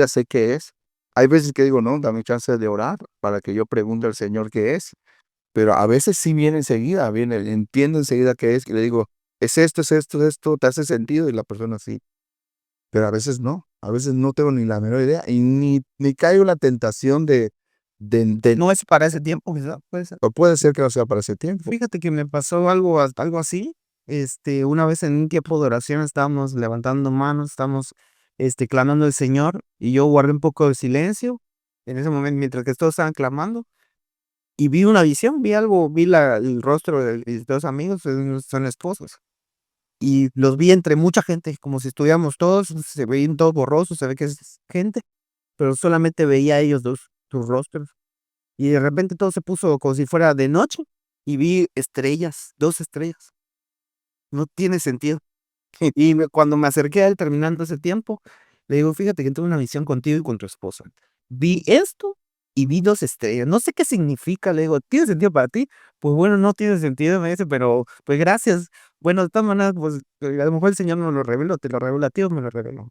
sé qué es. Hay veces que digo, no, dame chance de orar para que yo pregunte al Señor qué es. Pero a veces sí viene enseguida, entiendo enseguida qué es, y le digo, es esto, ¿te hace sentido? Y la persona sí. Pero a veces no tengo ni la menor idea, y ni caigo en la tentación de No es para ese tiempo, quizá, puede ser. o puede ser que no sea para ese tiempo. Fíjate que me pasó algo así. Una vez en un tiempo de oración estábamos levantando manos, estábamos clamando al Señor, y yo guardé un poco de silencio en ese momento mientras que todos estaban clamando. Y vi una visión, vi algo, vi el rostro de mis 2 amigos, son esposos, y los vi entre mucha gente, como si estuviéramos todos, se veían todos borrosos, se ve que es gente, pero solamente veía a ellos 2 sus rostros, y de repente todo se puso como si fuera de noche, y vi estrellas, 2 estrellas, no tiene sentido. Y cuando me acerqué a él terminando ese tiempo, le digo: "Fíjate que tuve una visión contigo y con tu esposa. Vi esto y vi 2 estrellas, no sé qué significa", le digo: "¿Tiene sentido para ti?". "Pues bueno, no tiene sentido", me dice, "pero, pues gracias". Bueno, de todas maneras, pues, a lo mejor el Señor nos lo reveló, ¿te lo reveló a ti o me lo reveló?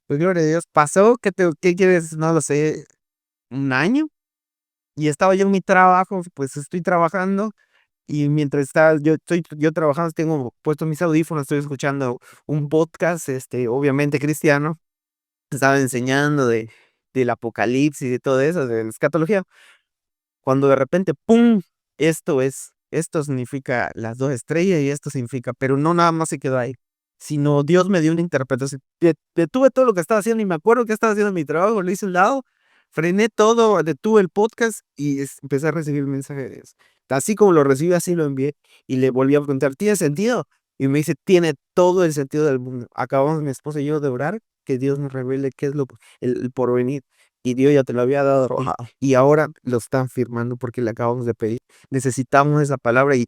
Pues gloria a Dios, pasó, ¿qué quieres? No lo sé, un año, y estaba yo en mi trabajo, pues estoy trabajando y mientras estoy yo trabajando, tengo puestos mis audífonos, estoy escuchando un podcast, obviamente cristiano, estaba enseñando del apocalipsis y de todo eso, de la escatología, cuando de repente, ¡pum! Esto significa las 2 estrellas y esto significa, pero no nada más se quedó ahí, sino Dios me dio una interpretación. Detuve todo lo que estaba haciendo y me acuerdo que estaba haciendo mi trabajo, lo hice a un lado, frené todo, detuve el podcast y empecé a recibir el mensaje de Dios. Así como lo recibí, así lo envié y le volví a preguntar, ¿tiene sentido? Y me dice, tiene todo el sentido del mundo. Acabamos mi esposa y yo de orar, que Dios nos revele qué es el porvenir. Y Dios ya te lo había dado. Wow. Y ahora lo están firmando porque le acabamos de pedir. Necesitamos esa palabra y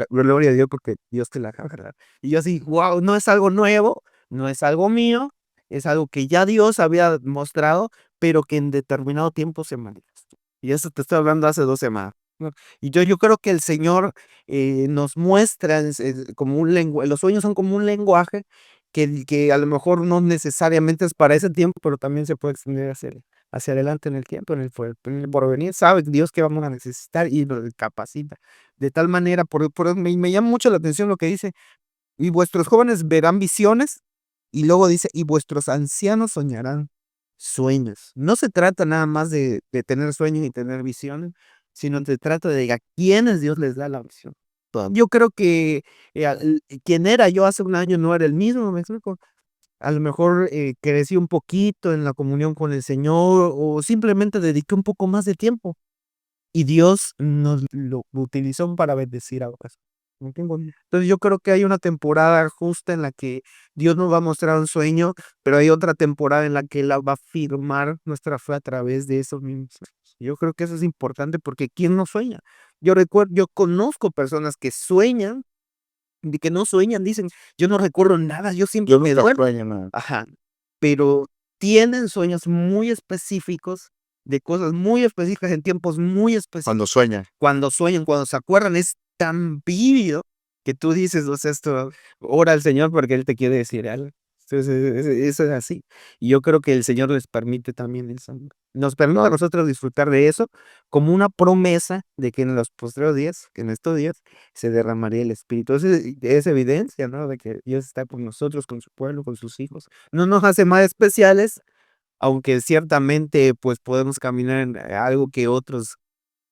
gloria a Dios porque Dios te la acaba de dar. Y yo así, wow, no es algo nuevo, no es algo mío, es algo que ya Dios había mostrado, pero que en determinado tiempo se manifestó. Y eso te estoy hablando hace 2 semanas, ¿no? Y yo creo que el Señor nos muestra como un lenguaje, los sueños son como un lenguaje que a lo mejor no necesariamente es para ese tiempo, pero también se puede extender hacia adelante en el tiempo, en el porvenir, sabe Dios que vamos a necesitar y nos capacita. De tal manera, me llama mucho la atención lo que dice, y vuestros jóvenes verán visiones, y luego dice, y vuestros ancianos soñarán sueños. No se trata nada más de tener sueños y tener visiones, sino se trata de a quiénes Dios les da la visión. Yo creo que quien era yo hace un año no era el mismo, ¿me explico? a lo mejor crecí un poquito en la comunión con el Señor o simplemente dediqué un poco más de tiempo y Dios nos lo utilizó para bendecir a otras. ¿Me entiendes? Entonces yo creo que hay una temporada justa en la que Dios nos va a mostrar un sueño, pero hay otra temporada en la que Él va a firmar nuestra fe a través de esos mismos sueños. Yo creo que eso es importante porque ¿quién no sueña? Yo conozco personas que sueñan, de que no sueñan, dicen, yo no recuerdo nada, yo siempre Yo me nunca duermo. sueño nada. Ajá, pero tienen sueños muy específicos, de cosas muy específicas, en tiempos muy específicos. Cuando sueña. Cuando sueñan, cuando se acuerdan, es tan vívido que tú dices, o sea, esto, ora al Señor porque Él te quiere decir algo. Entonces, eso es así. Y yo creo que el Señor les permite también eso. Nos permite a nosotros disfrutar de eso como una promesa de que en los postreros días, que en estos días, se derramaría el Espíritu. Es evidencia, ¿no? De que Dios está con nosotros, con su pueblo, con sus hijos. No nos hace más especiales, aunque ciertamente, pues, podemos caminar en algo que otros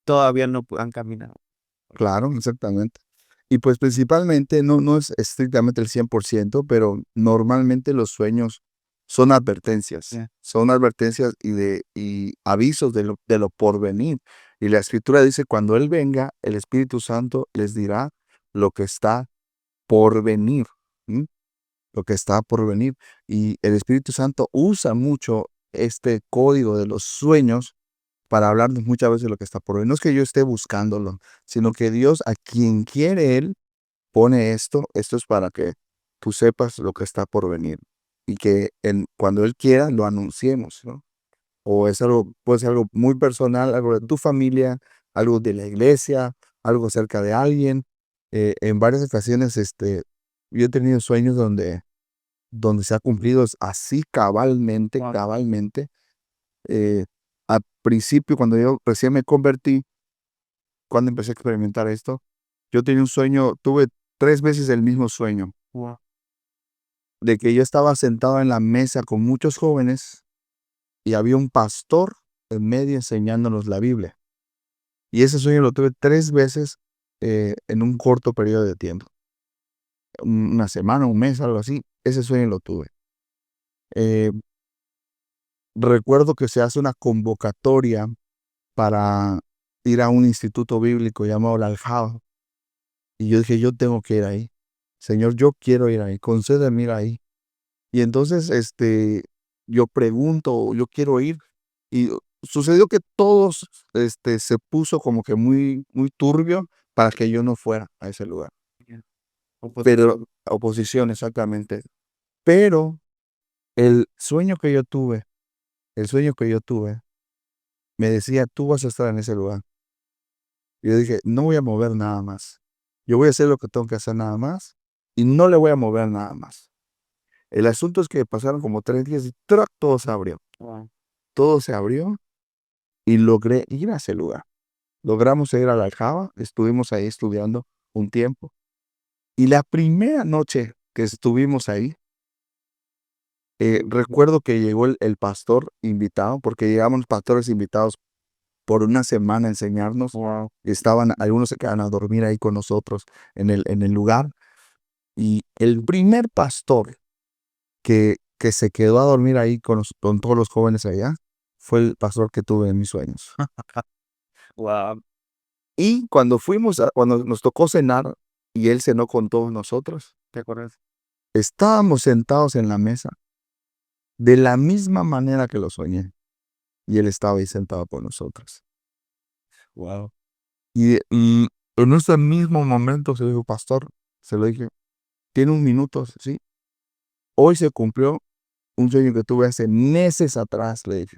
todavía no han caminado. Claro, exactamente. Y pues principalmente no es estrictamente el 100%, pero normalmente los sueños son advertencias. Ya. Son advertencias y avisos de lo porvenir. Y la escritura dice, cuando Él venga, el Espíritu Santo les dirá lo que está por venir. ¿M? Lo que está por venir. Y el Espíritu Santo usa mucho este código de los sueños para hablarnos muchas veces de lo que está por venir. No es que yo esté buscándolo, sino que Dios, a quien quiere Él, pone esto. Esto es para que tú sepas lo que está por venir y que cuando Él quiera lo anunciemos, ¿no? O es algo, puede ser algo muy personal, algo de tu familia, algo de la iglesia, algo acerca de alguien. En varias ocasiones, yo he tenido sueños donde se ha cumplido así cabalmente, Wow. cabalmente. Eh, Al principio, cuando yo recién me convertí, cuando empecé a experimentar esto, yo tenía un sueño, tuve 3 veces el mismo sueño, Wow. de que yo estaba sentado en la mesa con muchos jóvenes y había un pastor en medio enseñándonos la Biblia. Y ese sueño lo tuve 3 veces en un corto periodo de tiempo. Una semana, un mes, algo así. Ese sueño lo tuve. Eh, Recuerdo que se hace una convocatoria para ir a un instituto bíblico llamado la Aljaba. Y yo dije, yo tengo que ir ahí. Señor, yo quiero ir ahí. Concédeme ir ahí. Y entonces, yo pregunto, yo quiero ir. Y sucedió que todos, se puso como que muy, muy turbio para que yo no fuera a ese lugar. Ya. Pero, oposición, exactamente. Pero el sueño que yo tuve, el sueño que yo tuve, me decía, tú vas a estar en ese lugar. Y yo dije, no voy a mover nada más. Yo voy a hacer lo que tengo que hacer nada más y no le voy a mover nada más. El asunto es que pasaron como 3 días y ¡trac! Todo se abrió. Wow. Todo se abrió y logré ir a ese lugar. Logramos ir a la Aljaba, estuvimos ahí estudiando un tiempo. Y la primera noche que estuvimos ahí, recuerdo que llegó el pastor invitado, porque llegamos pastores invitados por una semana a enseñarnos. Wow. Estaban, algunos se quedaban a dormir ahí con nosotros en el lugar. Y el primer pastor que se quedó a dormir ahí con todos los jóvenes allá fue el pastor que tuve en mis sueños. Wow. Y cuando nos tocó cenar y él cenó con todos nosotros, ¿Te acuerdas? estábamos sentados en la mesa de la misma manera que lo soñé. Y él estaba ahí sentado con nosotros. Wow. Y en ese mismo momento se dijo, pastor, se lo dije, tiene un minuto, ¿sí? Hoy se cumplió un sueño que tuve hace meses atrás, le dije.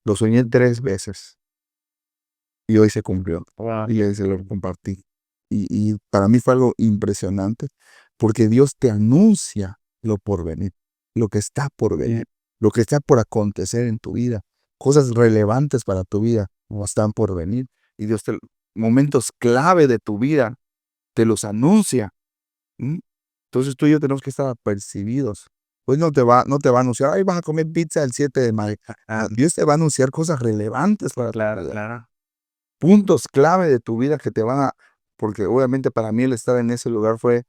Lo soñé 3 veces y hoy se cumplió. Wow. Y se lo compartí. Y para mí fue algo impresionante porque Dios te anuncia lo por venir, lo que está por venir, lo que está por acontecer en tu vida. Cosas relevantes para tu vida están por venir. Y Dios momentos clave de tu vida te los anuncia. ¿M? Entonces tú y yo tenemos que estar apercibidos. Pues no te va a anunciar, ay, vas a comer pizza el 7 de mayo. Dios te va a anunciar cosas relevantes para tu Claro, vida. claro. Puntos clave de tu vida que te van a, porque obviamente para mí el estar en ese lugar fue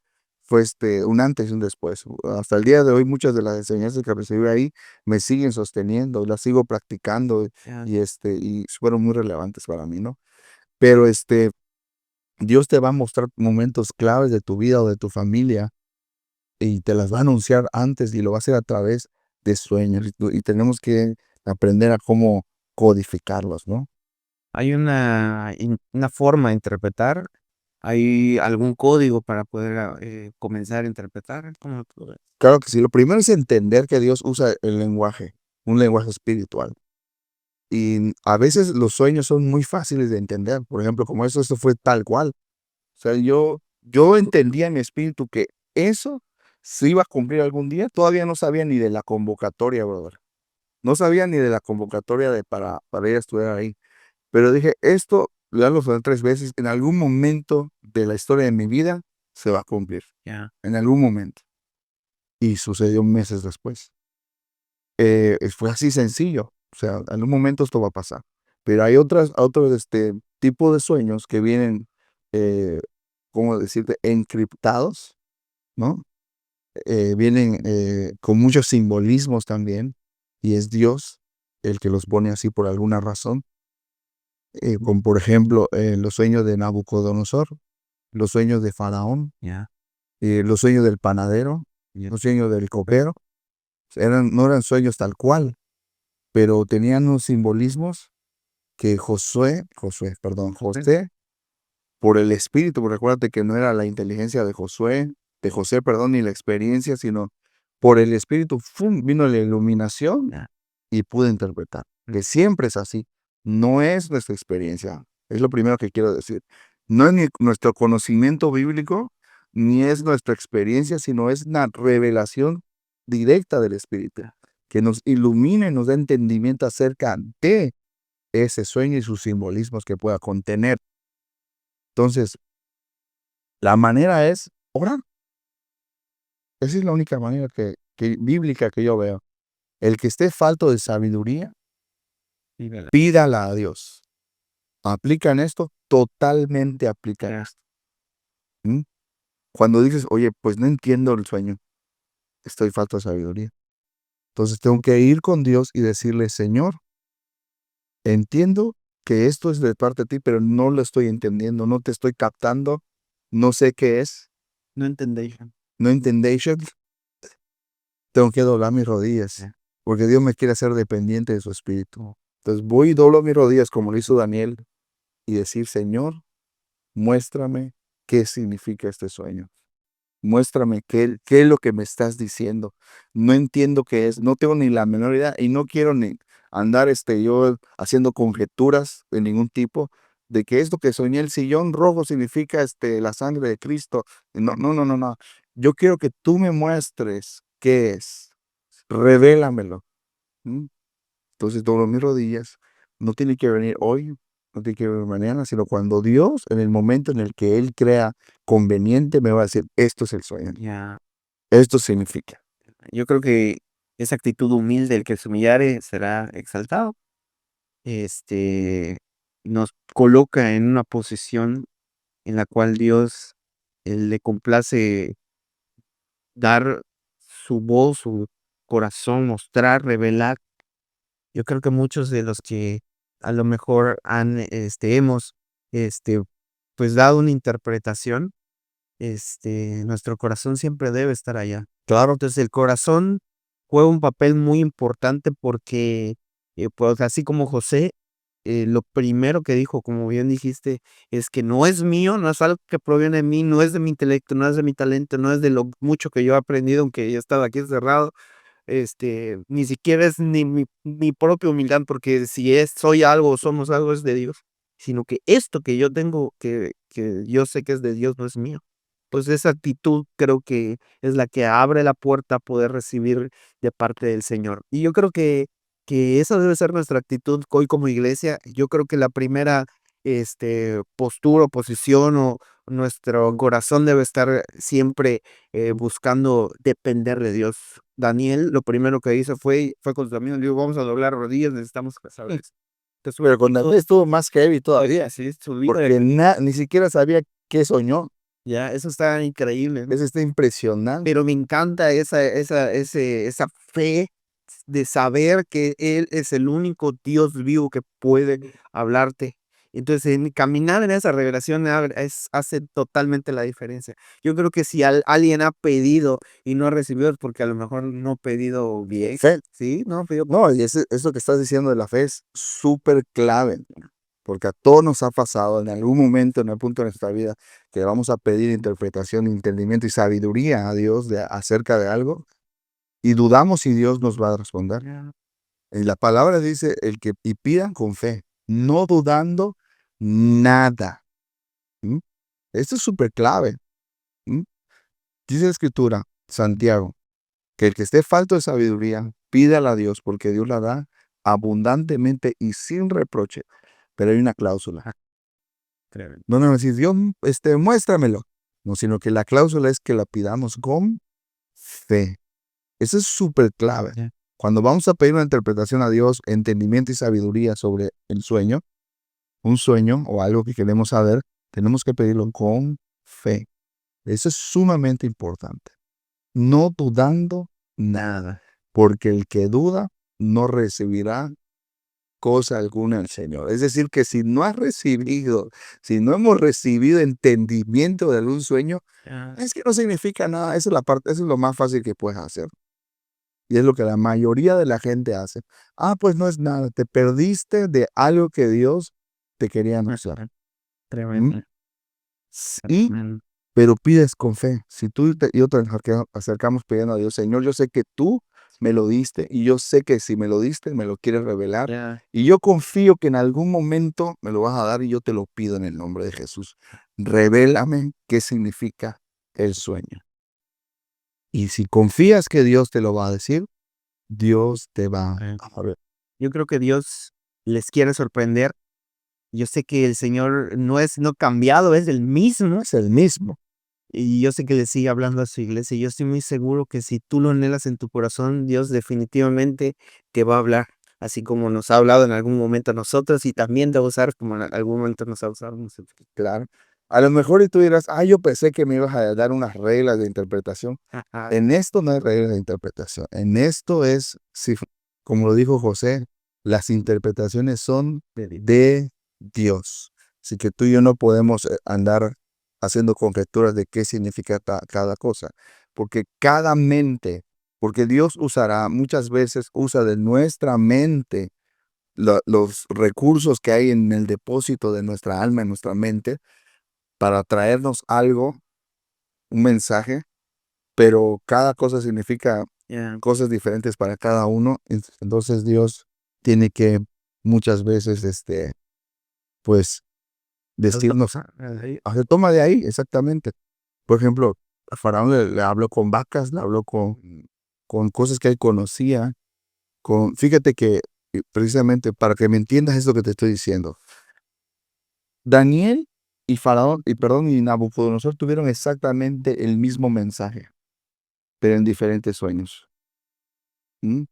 fue un antes y un después. Hasta el día de hoy, muchas de las enseñanzas que recibí ahí me siguen sosteniendo, las sigo practicando Ya. y fueron muy relevantes para mí, ¿no? Pero Dios te va a mostrar momentos claves de tu vida o de tu familia y te las va a anunciar antes y lo va a hacer a través de sueños y tenemos que aprender a cómo codificarlos, ¿no? ¿Hay una forma de interpretar? ¿Hay algún código para poder comenzar a interpretar? ¿Cómo lo ves? Claro que sí, lo primero es entender que Dios usa el lenguaje, un lenguaje espiritual. Y a veces los sueños son muy fáciles de entender. Por ejemplo, como esto fue tal cual. O sea, yo entendía en mi espíritu que eso se iba a cumplir algún día. Todavía no sabía ni de la convocatoria, brother. No sabía ni de la convocatoria para ir a estudiar ahí. Pero dije, esto, ya lo soñé 3 veces, en algún momento de la historia de mi vida se va a cumplir. Ya. En algún momento. Y sucedió meses después. Fue así sencillo. O sea, en un momento esto va a pasar. Pero hay otros tipo de sueños que vienen, ¿cómo decirte? Encriptados, ¿no? Vienen con muchos simbolismos también. Y es Dios el que los pone así por alguna razón. Como por ejemplo, los sueños de Nabucodonosor, los sueños de Faraón, Ya. los sueños del panadero, Ya. los sueños del copero. No eran sueños tal cual, pero tenían unos simbolismos que José, por el espíritu, porque recuérdate que no era la inteligencia de José, perdón, ni la experiencia, sino por el espíritu, ¡fum!, vino la iluminación Ya. y pude interpretar. Que siempre es así, no es nuestra experiencia, es lo primero que quiero decir. No es ni nuestro conocimiento bíblico, ni es nuestra experiencia, sino es una revelación directa del Espíritu, que nos ilumina y nos da entendimiento acerca de ese sueño y sus simbolismos que pueda contener. Entonces, la manera es orar. Esa es la única manera bíblica que yo veo. El que esté falto de sabiduría, Sí, ¿verdad? pídala a Dios. ¿Aplican esto? Totalmente aplican Ya. esto. ¿Mm? Cuando dices, oye, pues no entiendo el sueño, estoy falto de sabiduría. Entonces tengo que ir con Dios y decirle, Señor, entiendo que esto es de parte de ti, pero no lo estoy entendiendo, no te estoy captando, no sé qué es, No entendéis. no entendéis. Tengo que doblar mis rodillas, Ya. porque Dios me quiere hacer dependiente de su espíritu. Entonces voy y doblo mis rodillas como lo hizo Daniel y decir, Señor, muéstrame qué significa este sueño. Muéstrame qué es lo que me estás diciendo. No entiendo qué es, no tengo ni la menor idea y no quiero ni andar yo haciendo conjeturas de ningún tipo de que esto que soñé el sillón rojo significa la sangre de Cristo. No, no, no, no, no. Yo quiero que tú me muestres qué es. Revélamelo. ¿Mm? Entonces doblo mis rodillas. No tiene que venir hoy, no tiene que venir mañana, sino cuando Dios, en el momento en el que Él crea conveniente, me va a decir, esto es el sueño, Ya. esto significa. Yo creo que esa actitud humilde, el que se humillare será exaltado, este, nos coloca en una posición en la cual Dios le complace dar su voz, su corazón, mostrar, revelar. Yo creo que muchos de los que a lo mejor hemos, este, pues dado una interpretación, nuestro corazón siempre debe estar allá. Claro, Entonces, el corazón juega un papel muy importante porque, pues, así como José, lo primero que dijo, como bien dijiste, es que no es mío, no es algo que proviene de mí, no es de mi intelecto, no es de mi talento, no es de lo mucho que yo he aprendido, aunque yo estaba aquí encerrado, ni siquiera es ni mi propia humildad, porque si soy algo o somos algo es de Dios, sino que esto que yo tengo, que yo sé que es de Dios, no es mío. Pues esa actitud creo que es la que abre la puerta a poder recibir de parte del Señor. Y yo creo que esa debe ser nuestra actitud hoy como iglesia. Yo creo que la primera, postura o posición o nuestro corazón debe estar siempre, buscando depender de Dios. Daniel, lo primero que hizo fue con sus amigos, le dijo: "Vamos a doblar rodillas, necesitamos saber". Entonces, pero con David estuvo más heavy todavía, sí, su vida porque ni siquiera sabía qué soñó. Ya, eso está increíble, ¿no? Eso está impresionante. Pero me encanta esa fe de saber que Él es el único Dios vivo que puede hablarte. Entonces, caminar en esa revelación hace totalmente la diferencia. Yo creo que si alguien ha pedido y no ha recibido es porque a lo mejor no ha pedido bien. Fe. Sí, no ha pedido. No, y eso que estás diciendo de la fe es súper clave, porque a todos nos ha pasado en algún momento, en algún punto de nuestra vida, que vamos a pedir interpretación, entendimiento y sabiduría a Dios acerca de algo, y dudamos si Dios nos va a responder. Ya. Y la palabra dice, y pidan con fe, no dudando nada. ¿Mm? Esto es súper clave. ¿Mm? Dice la Escritura, Santiago, que el que esté falto de sabiduría, pídala a Dios, porque Dios la da abundantemente y sin reproche. Pero hay una cláusula. Tremendo. No nos decís, Dios, muéstramelo. No, sino que la cláusula es que la pidamos con fe. Eso es súper clave. Ya. Cuando vamos a pedir una interpretación a Dios, entendimiento y sabiduría sobre el sueño, un sueño o algo que queremos saber, tenemos que pedirlo con fe. Eso es sumamente importante. No dudando nada, porque el que duda no recibirá cosa alguna del Señor. Es decir, que si no hemos recibido entendimiento de algún sueño, Ya. es que no significa nada. Esa es la parte, eso es lo más fácil que puedes hacer. Y es lo que la mayoría de la gente hace. Pues no es nada. Te perdiste de algo que Dios te quería anunciar. ¿Mm? Tremendo. Y, Tremendo. pero pides con fe. Si tú y yo te acercamos pidiendo a Dios, Señor, yo sé que tú me lo diste y yo sé que si me lo diste, me lo quieres revelar. Ya. Y yo confío que en algún momento me lo vas a dar y yo te lo pido en el nombre de Jesús. Revélame qué significa el sueño. Y si confías que Dios te lo va a decir, Dios te va a ver. Yo creo que Dios les quiere sorprender. Yo sé que el Señor no ha cambiado, es el mismo. Es el mismo. Y yo sé que le sigue hablando a su iglesia. Yo estoy muy seguro que si tú lo anhelas en tu corazón, Dios definitivamente te va a hablar, así como nos ha hablado en algún momento a nosotros y también te va a usar como en algún momento nos ha usado a nosotros. Claro. A lo mejor y tú dirás, yo pensé que me ibas a dar unas reglas de interpretación. Ajá. En esto no hay reglas de interpretación. En esto es, como lo dijo José, las interpretaciones son de Dios. Así que tú y yo no podemos andar haciendo conjeturas de qué significa cada cosa. Porque porque Dios muchas veces usa de nuestra mente los recursos que hay en el depósito de nuestra alma, en nuestra mente, para traernos algo, un mensaje, pero cada cosa significa Ya. cosas diferentes para cada uno. Entonces Dios tiene que muchas veces, pues, decirnos, se toma de ahí, exactamente. Por ejemplo, a Faraón le habló con vacas, le habló con cosas que él conocía. Fíjate que, precisamente, para que me entiendas esto que te estoy diciendo, Daniel y Faraón, y Nabucodonosor tuvieron exactamente el mismo mensaje, pero en diferentes sueños. ¿Mm?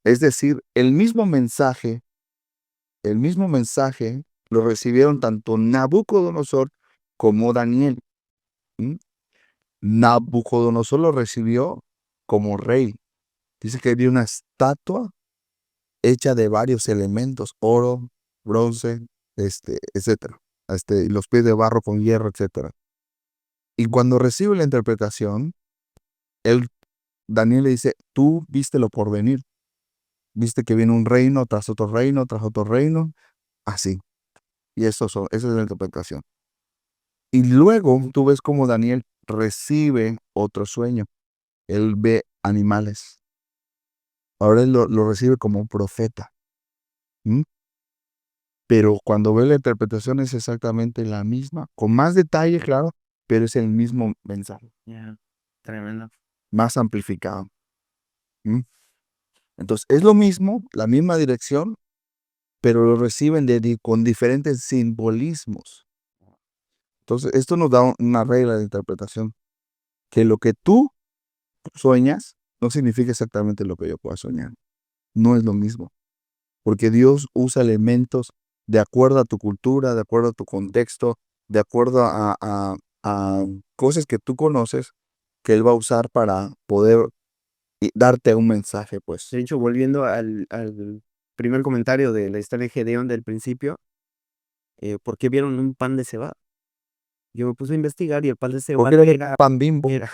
Es decir, el mismo mensaje lo recibieron tanto Nabucodonosor como Daniel. ¿Mm? Nabucodonosor lo recibió como rey. Dice que vio una estatua hecha de varios elementos, oro, bronce, etcétera. Y los pies de barro con hierro, etcétera. Y cuando recibe la interpretación, Daniel le dice, tú viste lo por venir. Viste que viene un reino tras otro reino, tras otro reino, así. Y esa es la interpretación. Y luego tú ves cómo Daniel recibe otro sueño. Él ve animales. Ahora él lo recibe como un profeta. ¿Mm? Pero cuando ve la interpretación es exactamente la misma, con más detalle, claro, pero es el mismo mensaje, Ya. Tremendo. más amplificado. ¿Mm? Entonces, es lo mismo, la misma dirección, pero lo reciben con diferentes simbolismos. Entonces, esto nos da una regla de interpretación, que lo que tú sueñas no significa exactamente lo que yo pueda soñar. No es lo mismo, porque Dios usa elementos de acuerdo a tu cultura, de acuerdo a tu contexto, de acuerdo a cosas que tú conoces que Él va a usar para poder darte un mensaje, pues. De hecho, volviendo al primer comentario de la historia de Gedeón del principio, ¿por qué vieron un pan de cebada? Yo me puse a investigar y el pan de ¿Por cebada qué no vieron era, pan Bimbo? era,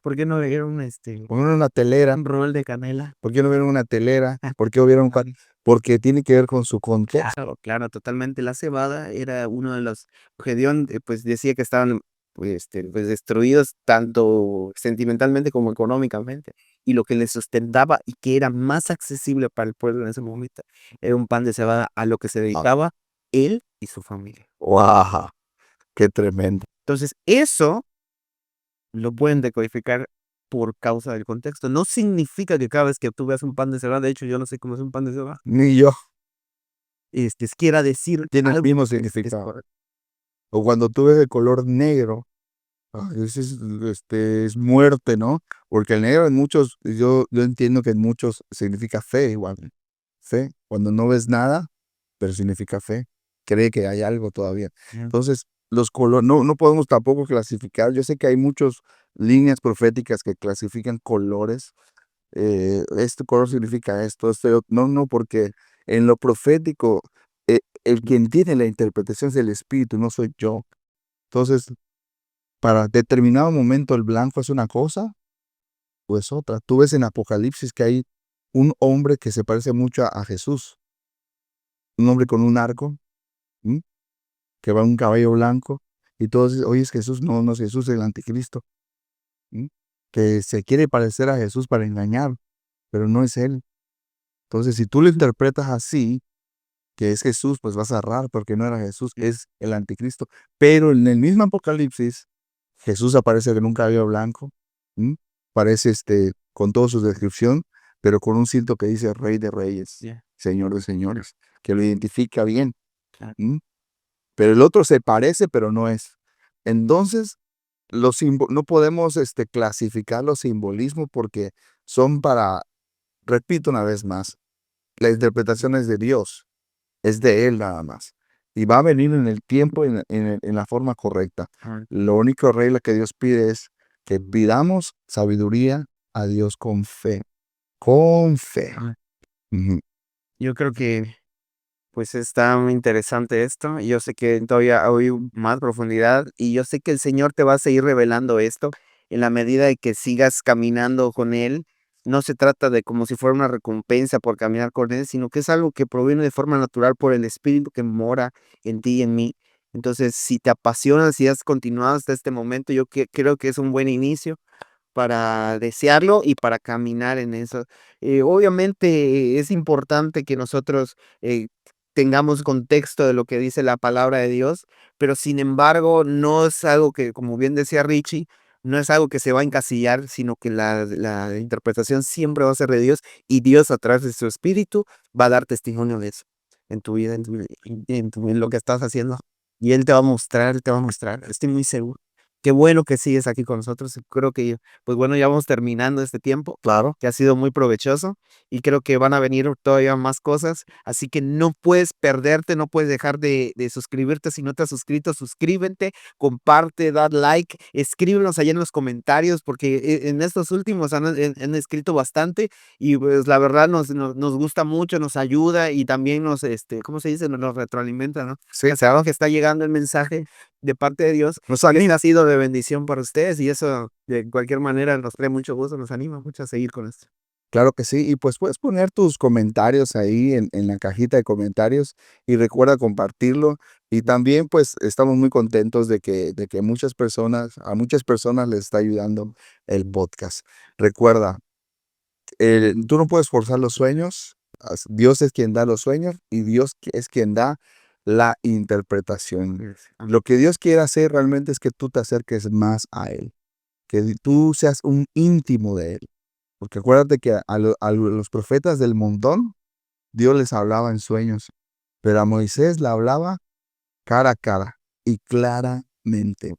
¿por qué no vieron ¿Por qué no una telera? un rol de canela? ¿Por qué no vieron una telera? ¿Por qué no vieron pan? Porque tiene que ver con su contexto. Claro, claro, totalmente. La cebada era uno de los, Gedeón, pues decía que estaban pues destruidos tanto sentimentalmente como económicamente. Y lo que les sustentaba y que era más accesible para el pueblo en ese momento era un pan de cebada a lo que se dedicaba él y su familia. ¡Wow! ¡Qué tremendo! Entonces, eso lo pueden decodificar por causa del contexto. No significa que cada vez que tú veas un pan de cebada, de hecho, yo no sé cómo es un pan de cebada, Ni yo. quiera decir Tiene el algo mismo que es significado. correcto. O cuando tú ves el color negro, ese es muerte, ¿no? Porque el negro en muchos, yo entiendo que en muchos significa fe igual. Fe. Cuando no ves nada, pero significa fe. Cree que hay algo todavía. Entonces, los colores, no podemos tampoco clasificar. Yo sé que hay muchas líneas proféticas que clasifican colores. Este color significa esto, no, porque en lo profético, el quien tiene la interpretación es el Espíritu, no soy yo. Entonces, para determinado momento el blanco es una cosa o es otra. Tú ves en Apocalipsis que hay un hombre que se parece mucho a Jesús, un hombre con un arco, ¿m? Que va en un caballo blanco, y todos dicen, oye, es Jesús, no es Jesús, es el anticristo, ¿m? Que se quiere parecer a Jesús para engañar, pero no es él. Entonces, si tú lo interpretas así, que es Jesús, pues vas a errar porque no era Jesús, es el anticristo. Pero en el mismo Apocalipsis, Jesús aparece en un cabello blanco, ¿m? Aparece con toda su descripción, pero con un cinto que dice Rey de Reyes, Yeah, Señor de Señores, que lo identifica bien. claro. ¿M? Pero el otro se parece, pero no es. Entonces, no podemos clasificar los simbolismos porque son para, repito una vez más, la interpretación es de Dios, es de Él nada más. Y va a venir en el tiempo, en la forma correcta. Ah, La única regla que Dios pide es que pidamos sabiduría a Dios con fe. Con fe. ah. Ujú. Yo creo que pues está muy interesante esto. Y yo sé que todavía hay más profundidad y yo sé que el Señor te va a seguir revelando esto en la medida de que sigas caminando con Él. No se trata de como si fuera una recompensa por caminar con Él, sino que es algo que proviene de forma natural por el Espíritu que mora en ti y en mí. Entonces, si te apasiona, si has continuado hasta este momento, yo creo que es un buen inicio para desearlo y para caminar en eso. Obviamente es importante que nosotros tengamos contexto de lo que dice la palabra de Dios, pero sin embargo no es algo que, como bien decía Richie, no es algo que se va a encasillar, sino que la interpretación siempre va a ser de Dios y Dios a través de su espíritu va a dar testimonio de eso en tu vida, en lo que estás haciendo. Y Él te va a mostrar, estoy muy seguro. Qué bueno que sigues aquí con nosotros. Creo que pues bueno, ya vamos terminando este tiempo, Claro. que ha sido muy provechoso y creo que van a venir todavía más cosas, así que no puedes perderte, no puedes dejar de suscribirte. Si no te has suscrito, suscríbete, comparte, da like, escríbenos allá en los comentarios, porque en estos últimos han escrito bastante y pues la verdad nos gusta mucho, nos ayuda y también ¿cómo se dice? Nos retroalimenta, ¿no? Sí. Sabemos que está llegando el mensaje de parte de Dios Nos que anima. ha sido de bendición para ustedes y eso de cualquier manera nos trae mucho gusto, nos anima mucho a seguir con esto. Claro que sí. Y pues puedes poner tus comentarios ahí en la cajita de comentarios y recuerda compartirlo. Y también pues estamos muy contentos de que a muchas personas les está ayudando el podcast. Recuerda, tú no puedes forzar los sueños. Dios es quien da los sueños y Dios es quien da la interpretación. Lo que Dios quiere hacer realmente es que tú te acerques más a Él, que tú seas un íntimo de Él. Porque acuérdate que a los profetas del montón, Dios les hablaba en sueños, pero a Moisés le hablaba cara a cara y claramente.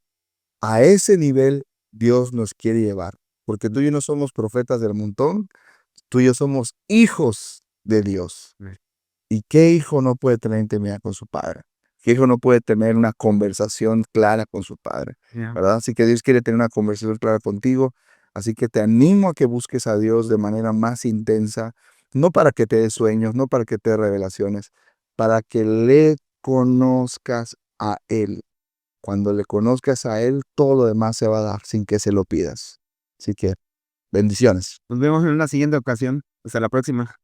A ese nivel Dios nos quiere llevar, porque tú y yo no somos profetas del montón, tú y yo somos hijos de Dios. ¿Y qué hijo no puede tener intimidad con su padre? ¿Qué hijo no puede tener una conversación clara con su padre? Ya. ¿Verdad? Así que Dios quiere tener una conversación clara contigo. Así que te animo a que busques a Dios de manera más intensa, no para que te dé sueños, no para que te dé revelaciones, para que le conozcas a Él. Cuando le conozcas a Él, todo lo demás se va a dar sin que se lo pidas. Así que bendiciones. Nos vemos en una siguiente ocasión. Hasta la próxima.